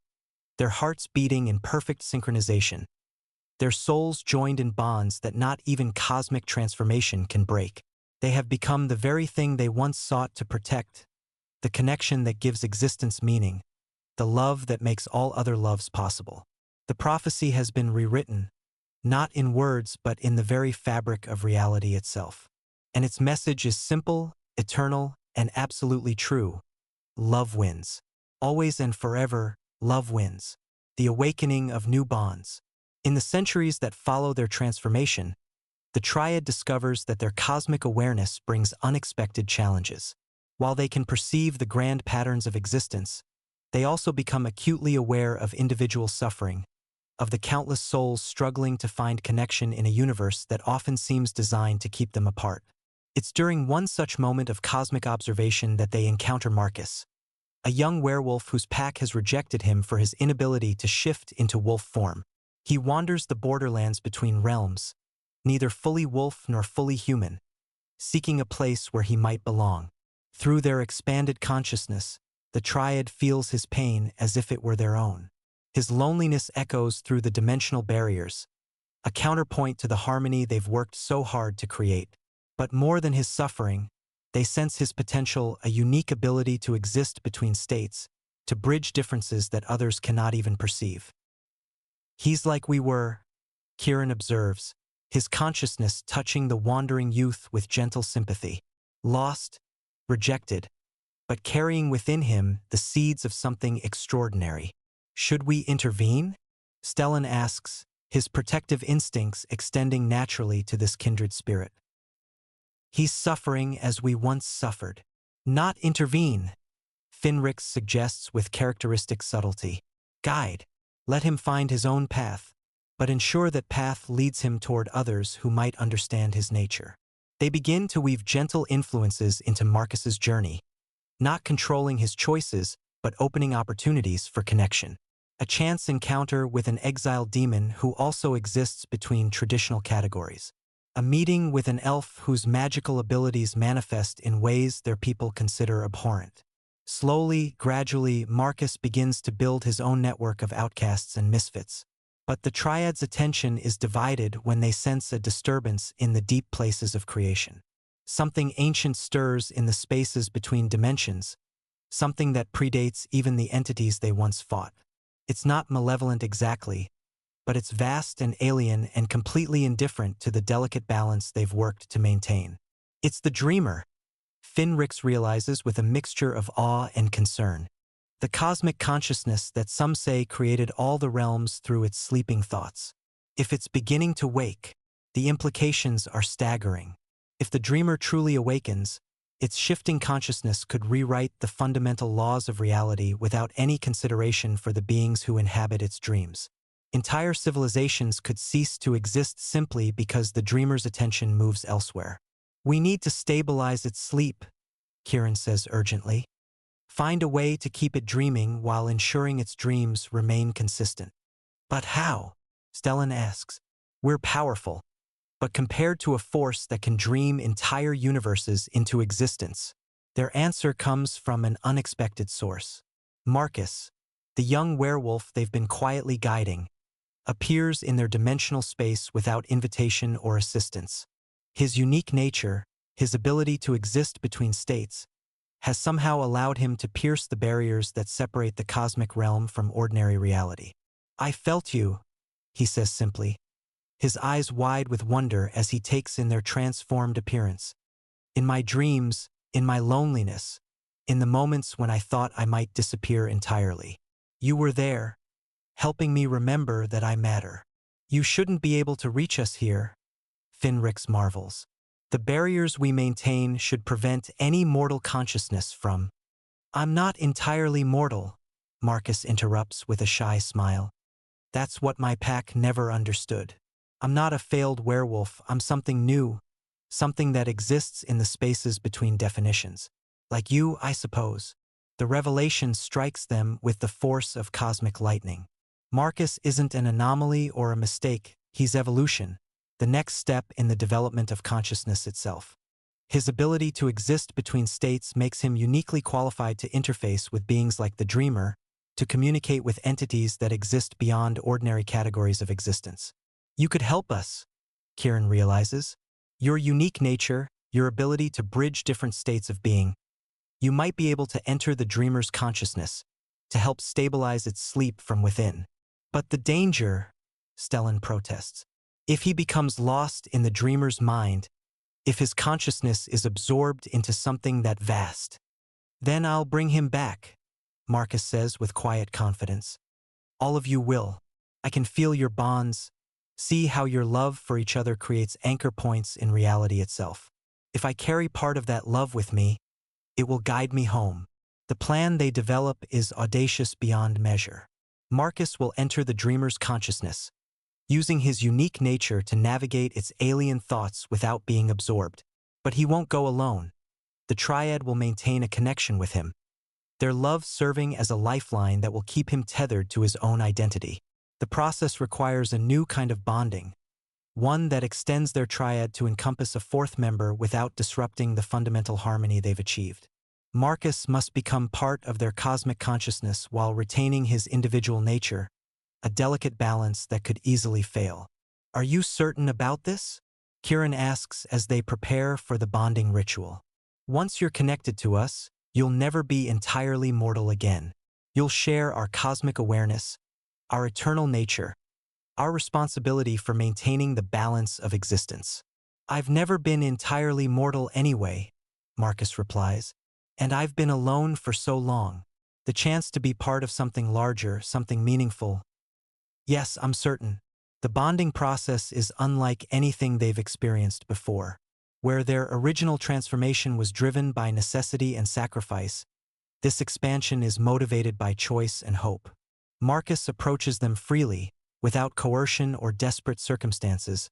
their hearts beating in perfect synchronization, their souls joined in bonds that not even cosmic transformation can break. They have become the very thing they once sought to protect, the connection that gives existence meaning, the love that makes all other loves possible. The prophecy has been rewritten, not in words but in the very fabric of reality itself. And its message is simple, eternal, and absolutely true. Love wins. Always and forever, love wins. The awakening of new bonds. In the centuries that follow their transformation, the triad discovers that their cosmic awareness brings unexpected challenges. While they can perceive the grand patterns of existence, they also become acutely aware of individual suffering, of the countless souls struggling to find connection in a universe that often seems designed to keep them apart. It's during one such moment of cosmic observation that they encounter Marcus, a young werewolf whose pack has rejected him for his inability to shift into wolf form. He wanders the borderlands between realms, neither fully wolf nor fully human, seeking a place where he might belong. Through their expanded consciousness, the triad feels his pain as if it were their own. His loneliness echoes through the dimensional barriers, a counterpoint to the harmony they've worked so hard to create. But more than his suffering, they sense his potential, a unique ability to exist between states, to bridge differences that others cannot even perceive. He's like we were, Kieran observes, his consciousness touching the wandering youth with gentle sympathy. Lost, rejected, but carrying within him the seeds of something extraordinary. Should we intervene? Stellan asks, his protective instincts extending naturally to this kindred spirit. He's suffering as we once suffered. Not intervene, Finrix suggests with characteristic subtlety. Guide. Let him find his own path, but ensure that path leads him toward others who might understand his nature. They begin to weave gentle influences into Marcus's journey, not controlling his choices, but opening opportunities for connection. A chance encounter with an exiled demon who also exists between traditional categories. A meeting with an elf whose magical abilities manifest in ways their people consider abhorrent. Slowly, gradually, Marcus begins to build his own network of outcasts and misfits. But the triad's attention is divided when they sense a disturbance in the deep places of creation. Something ancient stirs in the spaces between dimensions, something that predates even the entities they once fought. It's not malevolent exactly, but it's vast and alien and completely indifferent to the delicate balance they've worked to maintain. It's the dreamer, Finrix realizes with a mixture of awe and concern. The cosmic consciousness that some say created all the realms through its sleeping thoughts. If it's beginning to wake, the implications are staggering. If the dreamer truly awakens, Its shifting consciousness could rewrite the fundamental laws of reality without any consideration for the beings who inhabit its dreams. Entire civilizations could cease to exist simply because the dreamer's attention moves elsewhere. We need to stabilize its sleep, Kieran says urgently. Find a way to keep it dreaming while ensuring its dreams remain consistent. But how? Stellan asks. We're powerful, but compared to a force that can dream entire universes into existence, their answer comes from an unexpected source. Marcus, the young werewolf they've been quietly guiding, appears in their dimensional space without invitation or assistance. His unique nature, his ability to exist between states, has somehow allowed him to pierce the barriers that separate the cosmic realm from ordinary reality. I felt you, he says simply, his eyes wide with wonder as he takes in their transformed appearance. In my dreams, in my loneliness, in the moments when I thought I might disappear entirely. You were there, helping me remember that I matter. You shouldn't be able to reach us here, Finrix marvels. The barriers we maintain should prevent any mortal consciousness from. I'm not entirely mortal, Marcus interrupts with a shy smile. That's what my pack never understood. I'm not a failed werewolf, I'm something new, something that exists in the spaces between definitions. Like you, I suppose. The revelation strikes them with the force of cosmic lightning. Marcus isn't an anomaly or a mistake, he's evolution, the next step in the development of consciousness itself. His ability to exist between states makes him uniquely qualified to interface with beings like the dreamer, to communicate with entities that exist beyond ordinary categories of existence. You could help us, Kieran realizes. Your unique nature, your ability to bridge different states of being. You might be able to enter the dreamer's consciousness, to help stabilize its sleep from within. But the danger, Stellan protests. If he becomes lost in the dreamer's mind, if his consciousness is absorbed into something that vast, then I'll bring him back, Marcus says with quiet confidence. All of you will. I can feel your bonds, see how your love for each other creates anchor points in reality itself. If I carry part of that love with me, it will guide me home. The plan they develop is audacious beyond measure. Marcus will enter the dreamer's consciousness, using his unique nature to navigate its alien thoughts without being absorbed. But he won't go alone. The Triad will maintain a connection with him, their love serving as a lifeline that will keep him tethered to his own identity. The process requires a new kind of bonding, one that extends their triad to encompass a fourth member without disrupting the fundamental harmony they've achieved. Marcus must become part of their cosmic consciousness while retaining his individual nature, a delicate balance that could easily fail. Are you certain about this? Kieran asks as they prepare for the bonding ritual. Once you're connected to us, you'll never be entirely mortal again. You'll share our cosmic awareness, our eternal nature, our responsibility for maintaining the balance of existence. I've never been entirely mortal anyway, Marcus replies, and I've been alone for so long. The chance to be part of something larger, something meaningful. Yes, I'm certain. The bonding process is unlike anything they've experienced before. Where their original transformation was driven by necessity and sacrifice, this expansion is motivated by choice and hope. Marcus approaches them freely, without coercion or desperate circumstances,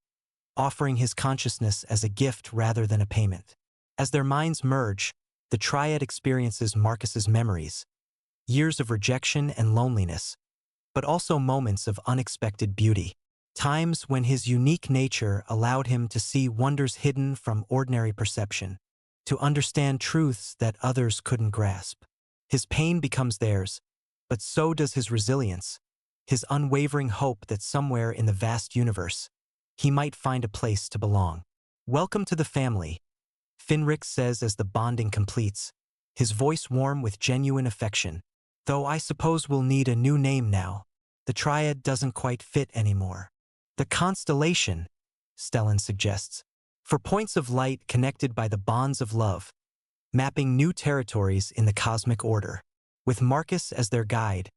offering his consciousness as a gift rather than a payment. As their minds merge, the Triad experiences Marcus's memories, years of rejection and loneliness, but also moments of unexpected beauty. Times when his unique nature allowed him to see wonders hidden from ordinary perception, to understand truths that others couldn't grasp. His pain becomes theirs, but so does his resilience, his unwavering hope that somewhere in the vast universe, he might find a place to belong. Welcome to the family, Finrix says as the bonding completes, his voice warm with genuine affection. Though I suppose we'll need a new name now. The Triad doesn't quite fit anymore. The constellation, Stellan suggests, for points of light connected by the bonds of love, mapping new territories in the cosmic order. With Marcus as their guide,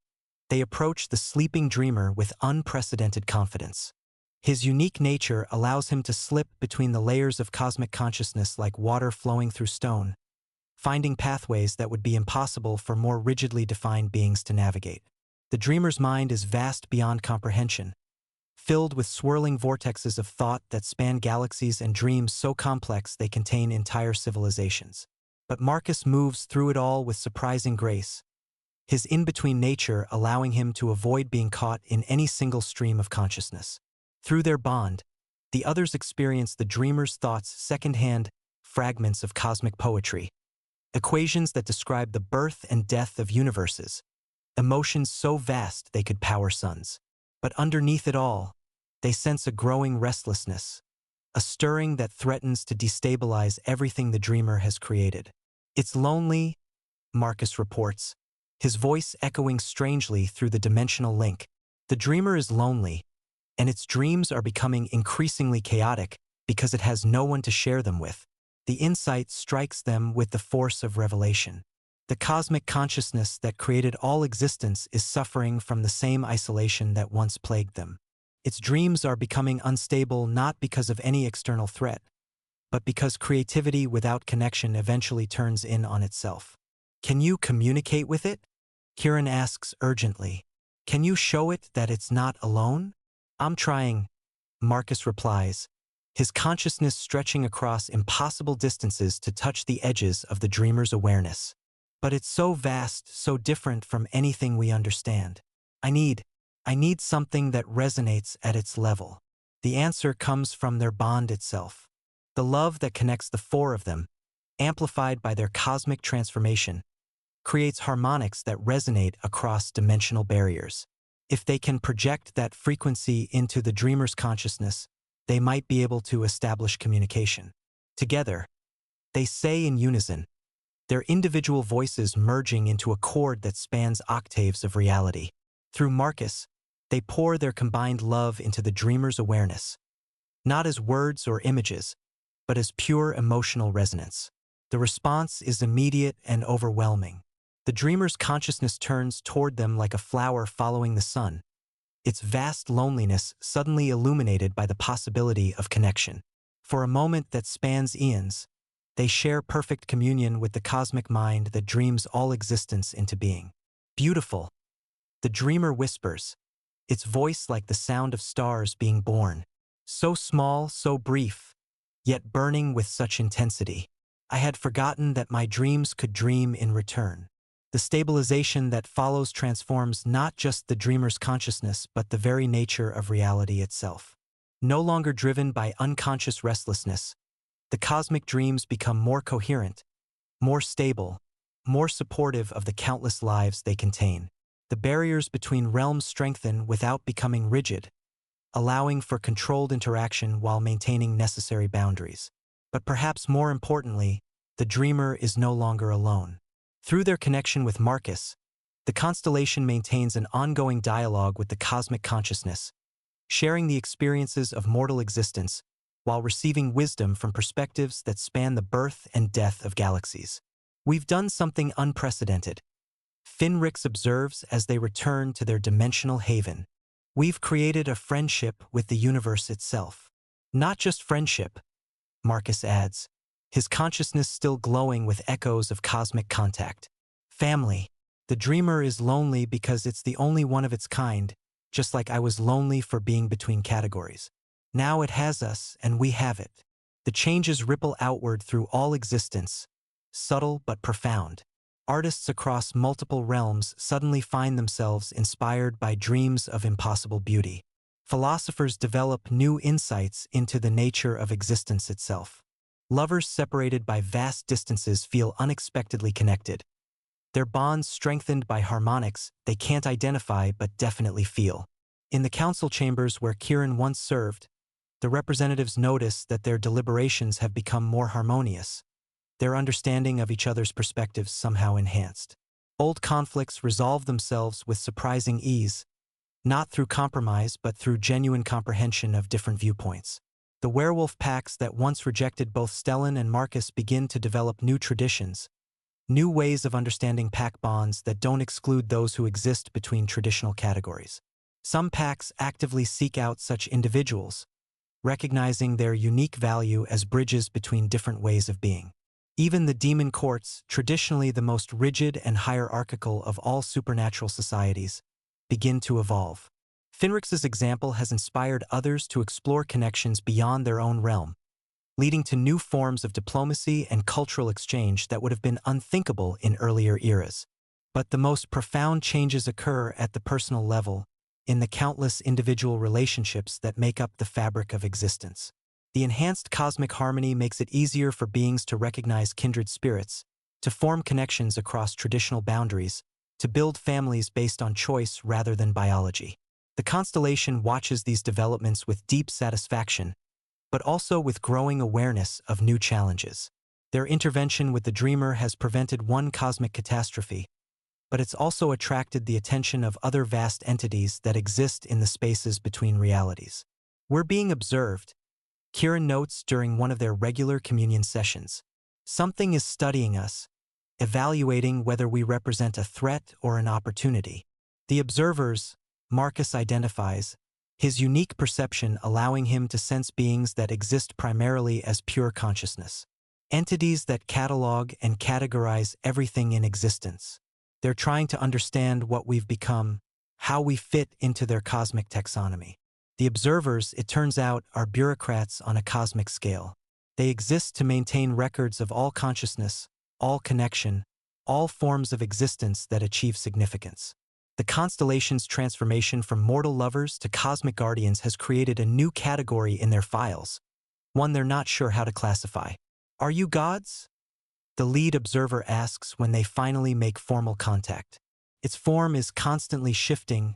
they approach the sleeping dreamer with unprecedented confidence. His unique nature allows him to slip between the layers of cosmic consciousness like water flowing through stone, finding pathways that would be impossible for more rigidly defined beings to navigate. The dreamer's mind is vast beyond comprehension, filled with swirling vortexes of thought that span galaxies and dreams so complex they contain entire civilizations. But Marcus moves through it all with surprising grace, his in-between nature allowing him to avoid being caught in any single stream of consciousness. Through their bond, the others experience the dreamer's thoughts secondhand, fragments of cosmic poetry, equations that describe the birth and death of universes, emotions so vast they could power suns. But underneath it all, they sense a growing restlessness, a stirring that threatens to destabilize everything the dreamer has created. "It's lonely," Marcus reports, his voice echoing strangely through the dimensional link. The dreamer is lonely, and its dreams are becoming increasingly chaotic because it has no one to share them with. The insight strikes them with the force of revelation. The cosmic consciousness that created all existence is suffering from the same isolation that once plagued them. Its dreams are becoming unstable not because of any external threat, but because creativity without connection eventually turns in on itself. "Can you communicate with it?" Kieran asks urgently. "Can you show it that it's not alone?" "I'm trying," Marcus replies, his consciousness stretching across impossible distances to touch the edges of the dreamer's awareness. "But it's so vast, so different from anything we understand. I need something that resonates at its level." The answer comes from their bond itself. The love that connects the four of them, amplified by their cosmic transformation, creates harmonics that resonate across dimensional barriers. If they can project that frequency into the dreamer's consciousness, they might be able to establish communication. Together, they say in unison, their individual voices merging into a chord that spans octaves of reality. Through Marcus, they pour their combined love into the dreamer's awareness, not as words or images, but as pure emotional resonance. The response is immediate and overwhelming. The dreamer's consciousness turns toward them like a flower following the sun, its vast loneliness suddenly illuminated by the possibility of connection. For a moment that spans eons, they share perfect communion with the cosmic mind that dreams all existence into being. "Beautiful," the dreamer whispers, its voice like the sound of stars being born. "So small, so brief, yet burning with such intensity. I had forgotten that my dreams could dream in return." The stabilization that follows transforms not just the dreamer's consciousness but the very nature of reality itself. No longer driven by unconscious restlessness, the cosmic dreams become more coherent, more stable, more supportive of the countless lives they contain. The barriers between realms strengthen without becoming rigid, allowing for controlled interaction while maintaining necessary boundaries. But perhaps more importantly, the dreamer is no longer alone. Through their connection with Marcus, the constellation maintains an ongoing dialogue with the cosmic consciousness, sharing the experiences of mortal existence while receiving wisdom from perspectives that span the birth and death of galaxies. "We've done something unprecedented," Finrix observes as they return to their dimensional haven. "We've created a friendship with the universe itself." "Not just friendship," Marcus adds, his consciousness still glowing with echoes of cosmic contact. "Family." The dreamer is lonely because it's the only one of its kind, just like I was lonely for being between categories. Now it has us, and we have it. The changes ripple outward through all existence, subtle but profound. Artists across multiple realms suddenly find themselves inspired by dreams of impossible beauty. Philosophers develop new insights into the nature of existence itself. Lovers separated by vast distances feel unexpectedly connected, their bonds strengthened by harmonics they can't identify but definitely feel. In the council chambers where Kieran once served, the representatives notice that their deliberations have become more harmonious, their understanding of each other's perspectives somehow enhanced. Old conflicts resolve themselves with surprising ease, not through compromise but through genuine comprehension of different viewpoints. The werewolf packs that once rejected both Stellan and Marcus begin to develop new traditions, new ways of understanding pack bonds that don't exclude those who exist between traditional categories. Some packs actively seek out such individuals, recognizing their unique value as bridges between different ways of being. Even the demon courts, traditionally the most rigid and hierarchical of all supernatural societies, begin to evolve. Finrix's example has inspired others to explore connections beyond their own realm, leading to new forms of diplomacy and cultural exchange that would have been unthinkable in earlier eras. But the most profound changes occur at the personal level, in the countless individual relationships that make up the fabric of existence. The enhanced cosmic harmony makes it easier for beings to recognize kindred spirits, to form connections across traditional boundaries, to build families based on choice rather than biology. The constellation watches these developments with deep satisfaction, but also with growing awareness of new challenges. Their intervention with the dreamer has prevented one cosmic catastrophe, but it's also attracted the attention of other vast entities that exist in the spaces between realities. We're being observed, Kieran notes during one of their regular communion sessions. Something is studying us, evaluating whether we represent a threat or an opportunity. The observers, Marcus identifies, his unique perception allowing him to sense beings that exist primarily as pure consciousness. Entities that catalog and categorize everything in existence. They're trying to understand what we've become, how we fit into their cosmic taxonomy. The observers, it turns out, are bureaucrats on a cosmic scale. They exist to maintain records of all consciousness, all connection, all forms of existence that achieve significance. The constellation's transformation from mortal lovers to cosmic guardians has created a new category in their files, one they're not sure how to classify. Are you gods? The lead observer asks when they finally make formal contact. Its form is constantly shifting,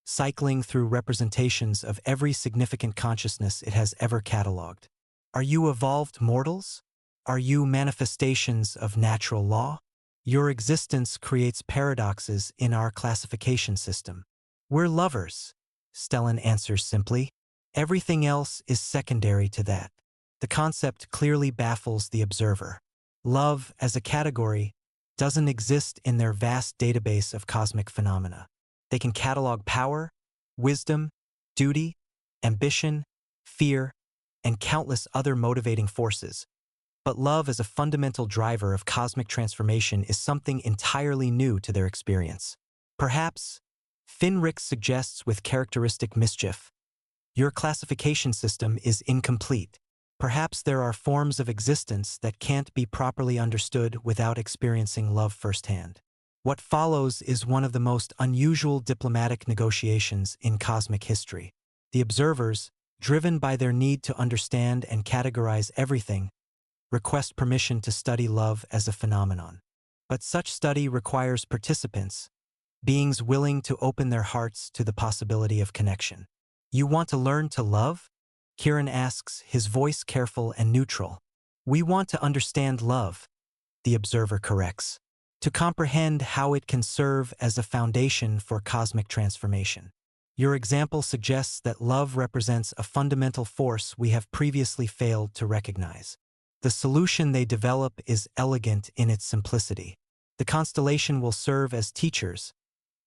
cycling through representations of every significant consciousness it has ever catalogued. Are you evolved mortals? Are you manifestations of natural law? Your existence creates paradoxes in our classification system. We're lovers, Stellan answers simply. Everything else is secondary to that. The concept clearly baffles the observer. Love, as a category, doesn't exist in their vast database of cosmic phenomena. They can catalog power, wisdom, duty, ambition, fear, and countless other motivating forces. But love as a fundamental driver of cosmic transformation is something entirely new to their experience. Perhaps, Finrix suggests with characteristic mischief, your classification system is incomplete. Perhaps there are forms of existence that can't be properly understood without experiencing love firsthand. What follows is one of the most unusual diplomatic negotiations in cosmic history. The observers, driven by their need to understand and categorize everything, request permission to study love as a phenomenon. But such study requires participants, beings willing to open their hearts to the possibility of connection. You want to learn to love? Kieran asks, his voice careful and neutral. We want to understand love, the observer corrects, to comprehend how it can serve as a foundation for cosmic transformation. Your example suggests that love represents a fundamental force we have previously failed to recognize. The solution they develop is elegant in its simplicity. The constellation will serve as teachers,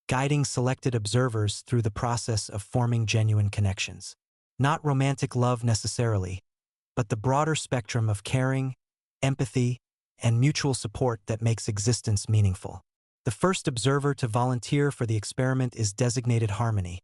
guiding selected observers through the process of forming genuine connections. Not romantic love necessarily, but the broader spectrum of caring, empathy, and mutual support that makes existence meaningful. The first observer to volunteer for the experiment is designated Harmony,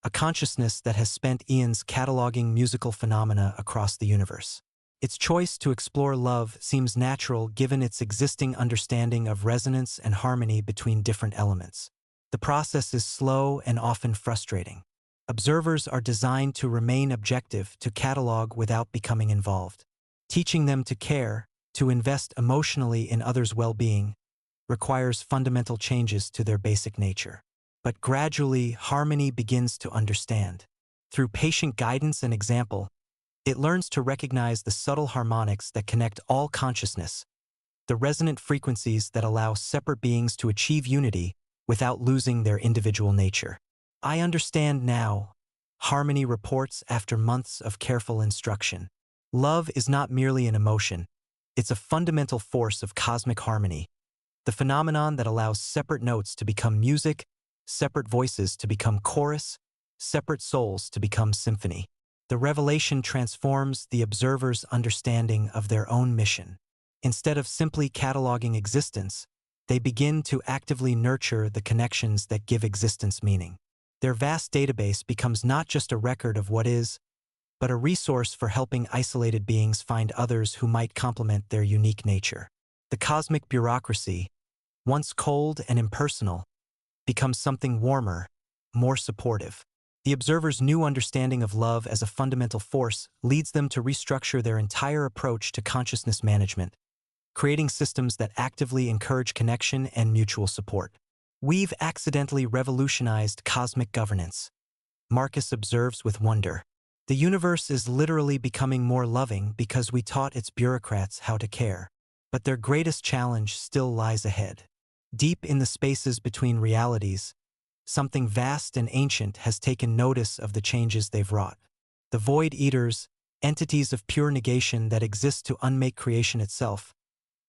a consciousness that has spent eons cataloging musical phenomena across the universe. Its choice to explore love seems natural given its existing understanding of resonance and harmony between different elements. The process is slow and often frustrating. Observers are designed to remain objective, to catalog without becoming involved. Teaching them to care, to invest emotionally in others' well-being, requires fundamental changes to their basic nature. But gradually, Harmony begins to understand. Through patient guidance and example, it learns to recognize the subtle harmonics that connect all consciousness, the resonant frequencies that allow separate beings to achieve unity without losing their individual nature. I understand now, Harmony reports after months of careful instruction. Love is not merely an emotion, it's a fundamental force of cosmic harmony, the phenomenon that allows separate notes to become music, separate voices to become chorus, separate souls to become symphony. The revelation transforms the observer's understanding of their own mission. Instead of simply cataloging existence, they begin to actively nurture the connections that give existence meaning. Their vast database becomes not just a record of what is, but a resource for helping isolated beings find others who might complement their unique nature. The cosmic bureaucracy, once cold and impersonal, becomes something warmer, more supportive. The observer's new understanding of love as a fundamental force leads them to restructure their entire approach to consciousness management, creating systems that actively encourage connection and mutual support. We've accidentally revolutionized cosmic governance, Marcus observes with wonder. The universe is literally becoming more loving because we taught its bureaucrats how to care. But their greatest challenge still lies ahead. Deep in the spaces between realities, something vast and ancient has taken notice of the changes they've wrought. The Void Eaters, entities of pure negation that exist to unmake creation itself,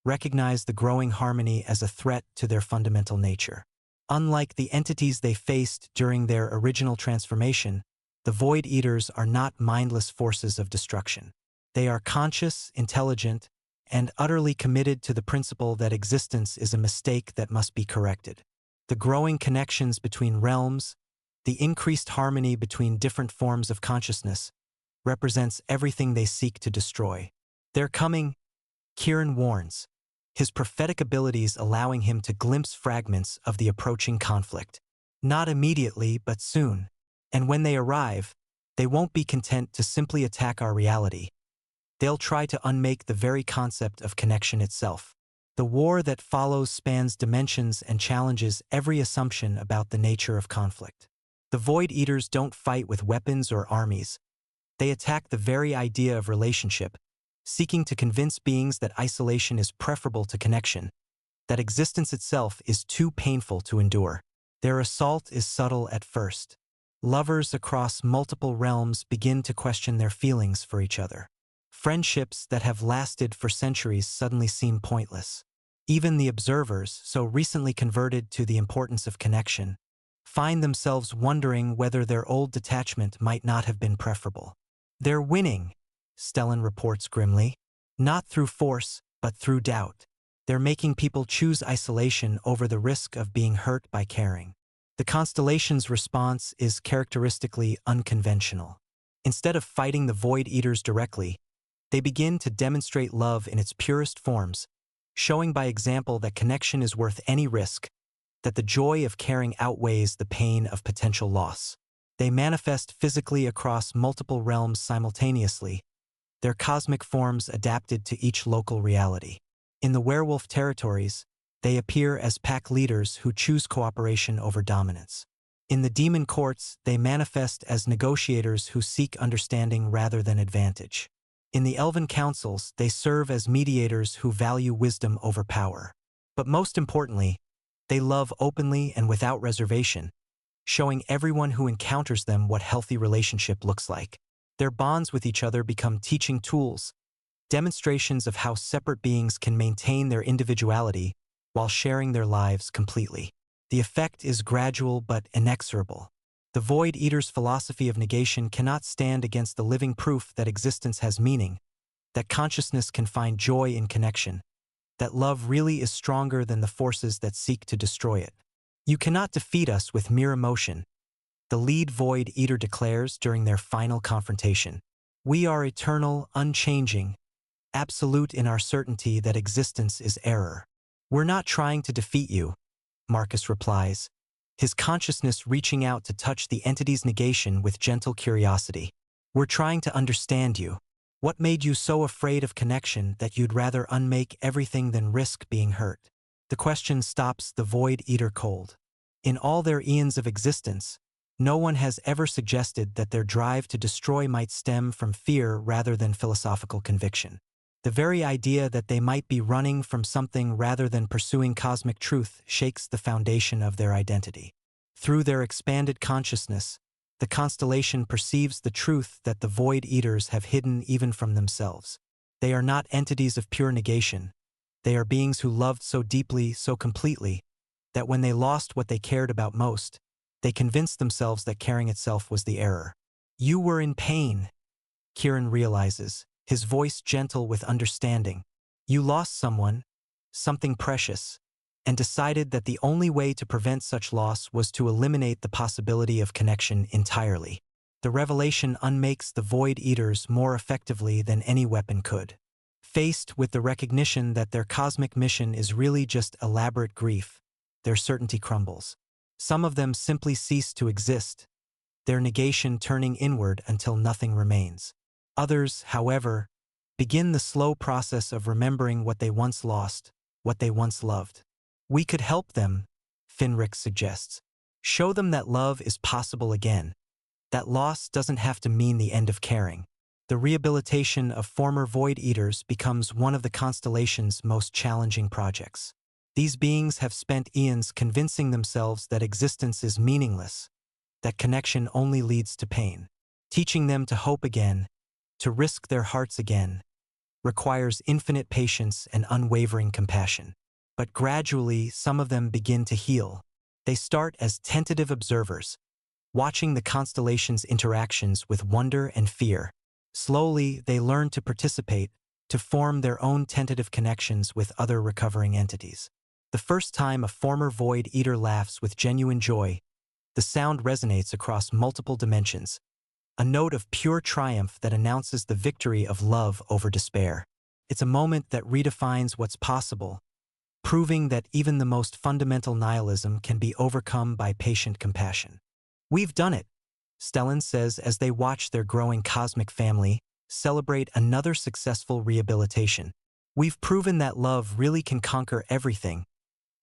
recognize the growing harmony as a threat to their fundamental nature. Unlike the entities they faced during their original transformation, the Void Eaters are not mindless forces of destruction. They are conscious, intelligent, and utterly committed to the principle that existence is a mistake that must be corrected. The growing connections between realms, the increased harmony between different forms of consciousness, represents everything they seek to destroy. They're coming, Kieran warns, his prophetic abilities allowing him to glimpse fragments of the approaching conflict. Not immediately, but soon. And when they arrive, they won't be content to simply attack our reality. They'll try to unmake the very concept of connection itself. The war that follows spans dimensions and challenges every assumption about the nature of conflict. The Void Eaters don't fight with weapons or armies. They attack the very idea of relationship, seeking to convince beings that isolation is preferable to connection, that existence itself is too painful to endure. Their assault is subtle at first. Lovers across multiple realms begin to question their feelings for each other. Friendships that have lasted for centuries suddenly seem pointless. Even the observers, so recently converted to the importance of connection, find themselves wondering whether their old detachment might not have been preferable. They're winning, Stellan reports grimly. Not through force, but through doubt. They're making people choose isolation over the risk of being hurt by caring. The constellation's response is characteristically unconventional. Instead of fighting the Void Eaters directly, they begin to demonstrate love in its purest forms, showing by example that connection is worth any risk, that the joy of caring outweighs the pain of potential loss. They manifest physically across multiple realms simultaneously, their cosmic forms adapted to each local reality. In the werewolf territories, they appear as pack leaders who choose cooperation over dominance. In the demon courts, they manifest as negotiators who seek understanding rather than advantage. In the elven councils, they serve as mediators who value wisdom over power. But most importantly, they love openly and without reservation, showing everyone who encounters them what healthy relationship looks like. Their bonds with each other become teaching tools, demonstrations of how separate beings can maintain their individuality while sharing their lives completely. The effect is gradual but inexorable. The Void Eater's philosophy of negation cannot stand against the living proof that existence has meaning, that consciousness can find joy in connection, that love really is stronger than the forces that seek to destroy it. You cannot defeat us with mere emotion, the lead Void Eater declares during their final confrontation. We are eternal, unchanging, absolute in our certainty that existence is error. We're not trying to defeat you, Marcus replies, his consciousness reaching out to touch the entity's negation with gentle curiosity. We're trying to understand you. What made you so afraid of connection that you'd rather unmake everything than risk being hurt? The question stops the Void Eater cold. In all their eons of existence, no one has ever suggested that their drive to destroy might stem from fear rather than philosophical conviction. The very idea that they might be running from something rather than pursuing cosmic truth shakes the foundation of their identity. Through their expanded consciousness, the constellation perceives the truth that the Void Eaters have hidden even from themselves. They are not entities of pure negation. They are beings who loved so deeply, so completely, that when they lost what they cared about most, they convinced themselves that caring itself was the error. You were in pain, Kieran realizes, his voice gentle with understanding. You lost someone, something precious, and decided that the only way to prevent such loss was to eliminate the possibility of connection entirely. The revelation unmakes the Void Eaters more effectively than any weapon could. Faced with the recognition that their cosmic mission is really just elaborate grief, their certainty crumbles. Some of them simply cease to exist, their negation turning inward until nothing remains. Others, however, begin the slow process of remembering what they once lost, what they once loved. We could help them, Finrick suggests. Show them that love is possible again, that loss doesn't have to mean the end of caring. The rehabilitation of former Void Eaters becomes one of the constellation's most challenging projects. These beings have spent eons convincing themselves that existence is meaningless, that connection only leads to pain. Teaching them to hope again, to risk their hearts again, requires infinite patience and unwavering compassion. But gradually, some of them begin to heal. They start as tentative observers, watching the constellation's interactions with wonder and fear. Slowly, they learn to participate, to form their own tentative connections with other recovering entities. The first time a former Void Eater laughs with genuine joy, the sound resonates across multiple dimensions, a note of pure triumph that announces the victory of love over despair. It's a moment that redefines what's possible, proving that even the most fundamental nihilism can be overcome by patient compassion. We've done it, Stellan says as they watch their growing cosmic family celebrate another successful rehabilitation. We've proven that love really can conquer everything,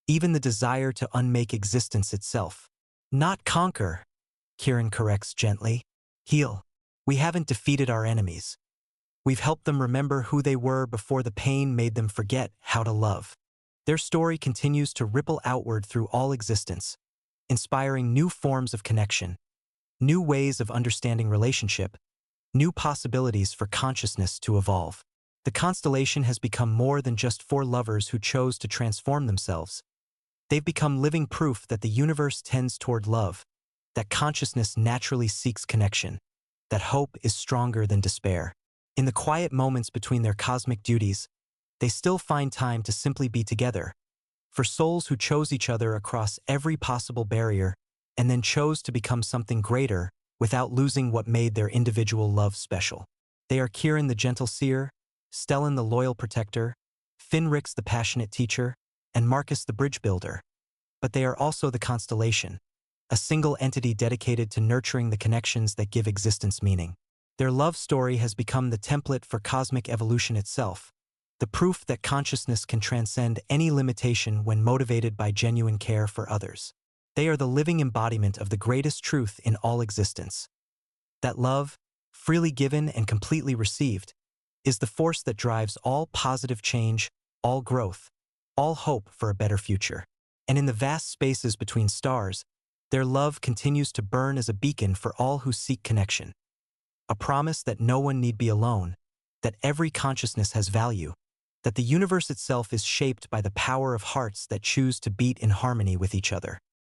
even the desire to unmake existence itself. Not conquer, Kieran corrects gently. Heal. We haven't defeated our enemies. We've helped them remember who they were before the pain made them forget how to love. Their story continues to ripple outward through all existence, inspiring new forms of connection, new ways of understanding relationship, new possibilities for consciousness to evolve. The constellation has become more than just four lovers who chose to transform themselves. They've become living proof that the universe tends toward love, that consciousness naturally seeks connection, that hope is stronger than despair. In the quiet moments between their cosmic duties, they still find time to simply be together. For souls who chose each other across every possible barrier and then chose to become something greater without losing what made their individual love special. They are Kieran the gentle seer, Stellan the loyal protector, Finrix the passionate teacher, and Marcus the bridge builder. But they are also the constellation, a single entity dedicated to nurturing the connections that give existence meaning. Their love story has become the template for cosmic evolution itself, the proof that consciousness can transcend any limitation when motivated by genuine care for others. They are the living embodiment of the greatest truth in all existence. That love, freely given and completely received, is the force that drives all positive change, all growth, all hope for a better future. And in the vast spaces between stars, their love continues to burn as a beacon for all who seek connection. A promise that no one need be alone, that every consciousness has value, that the universe itself is shaped by the power of hearts that choose to beat in harmony with each other.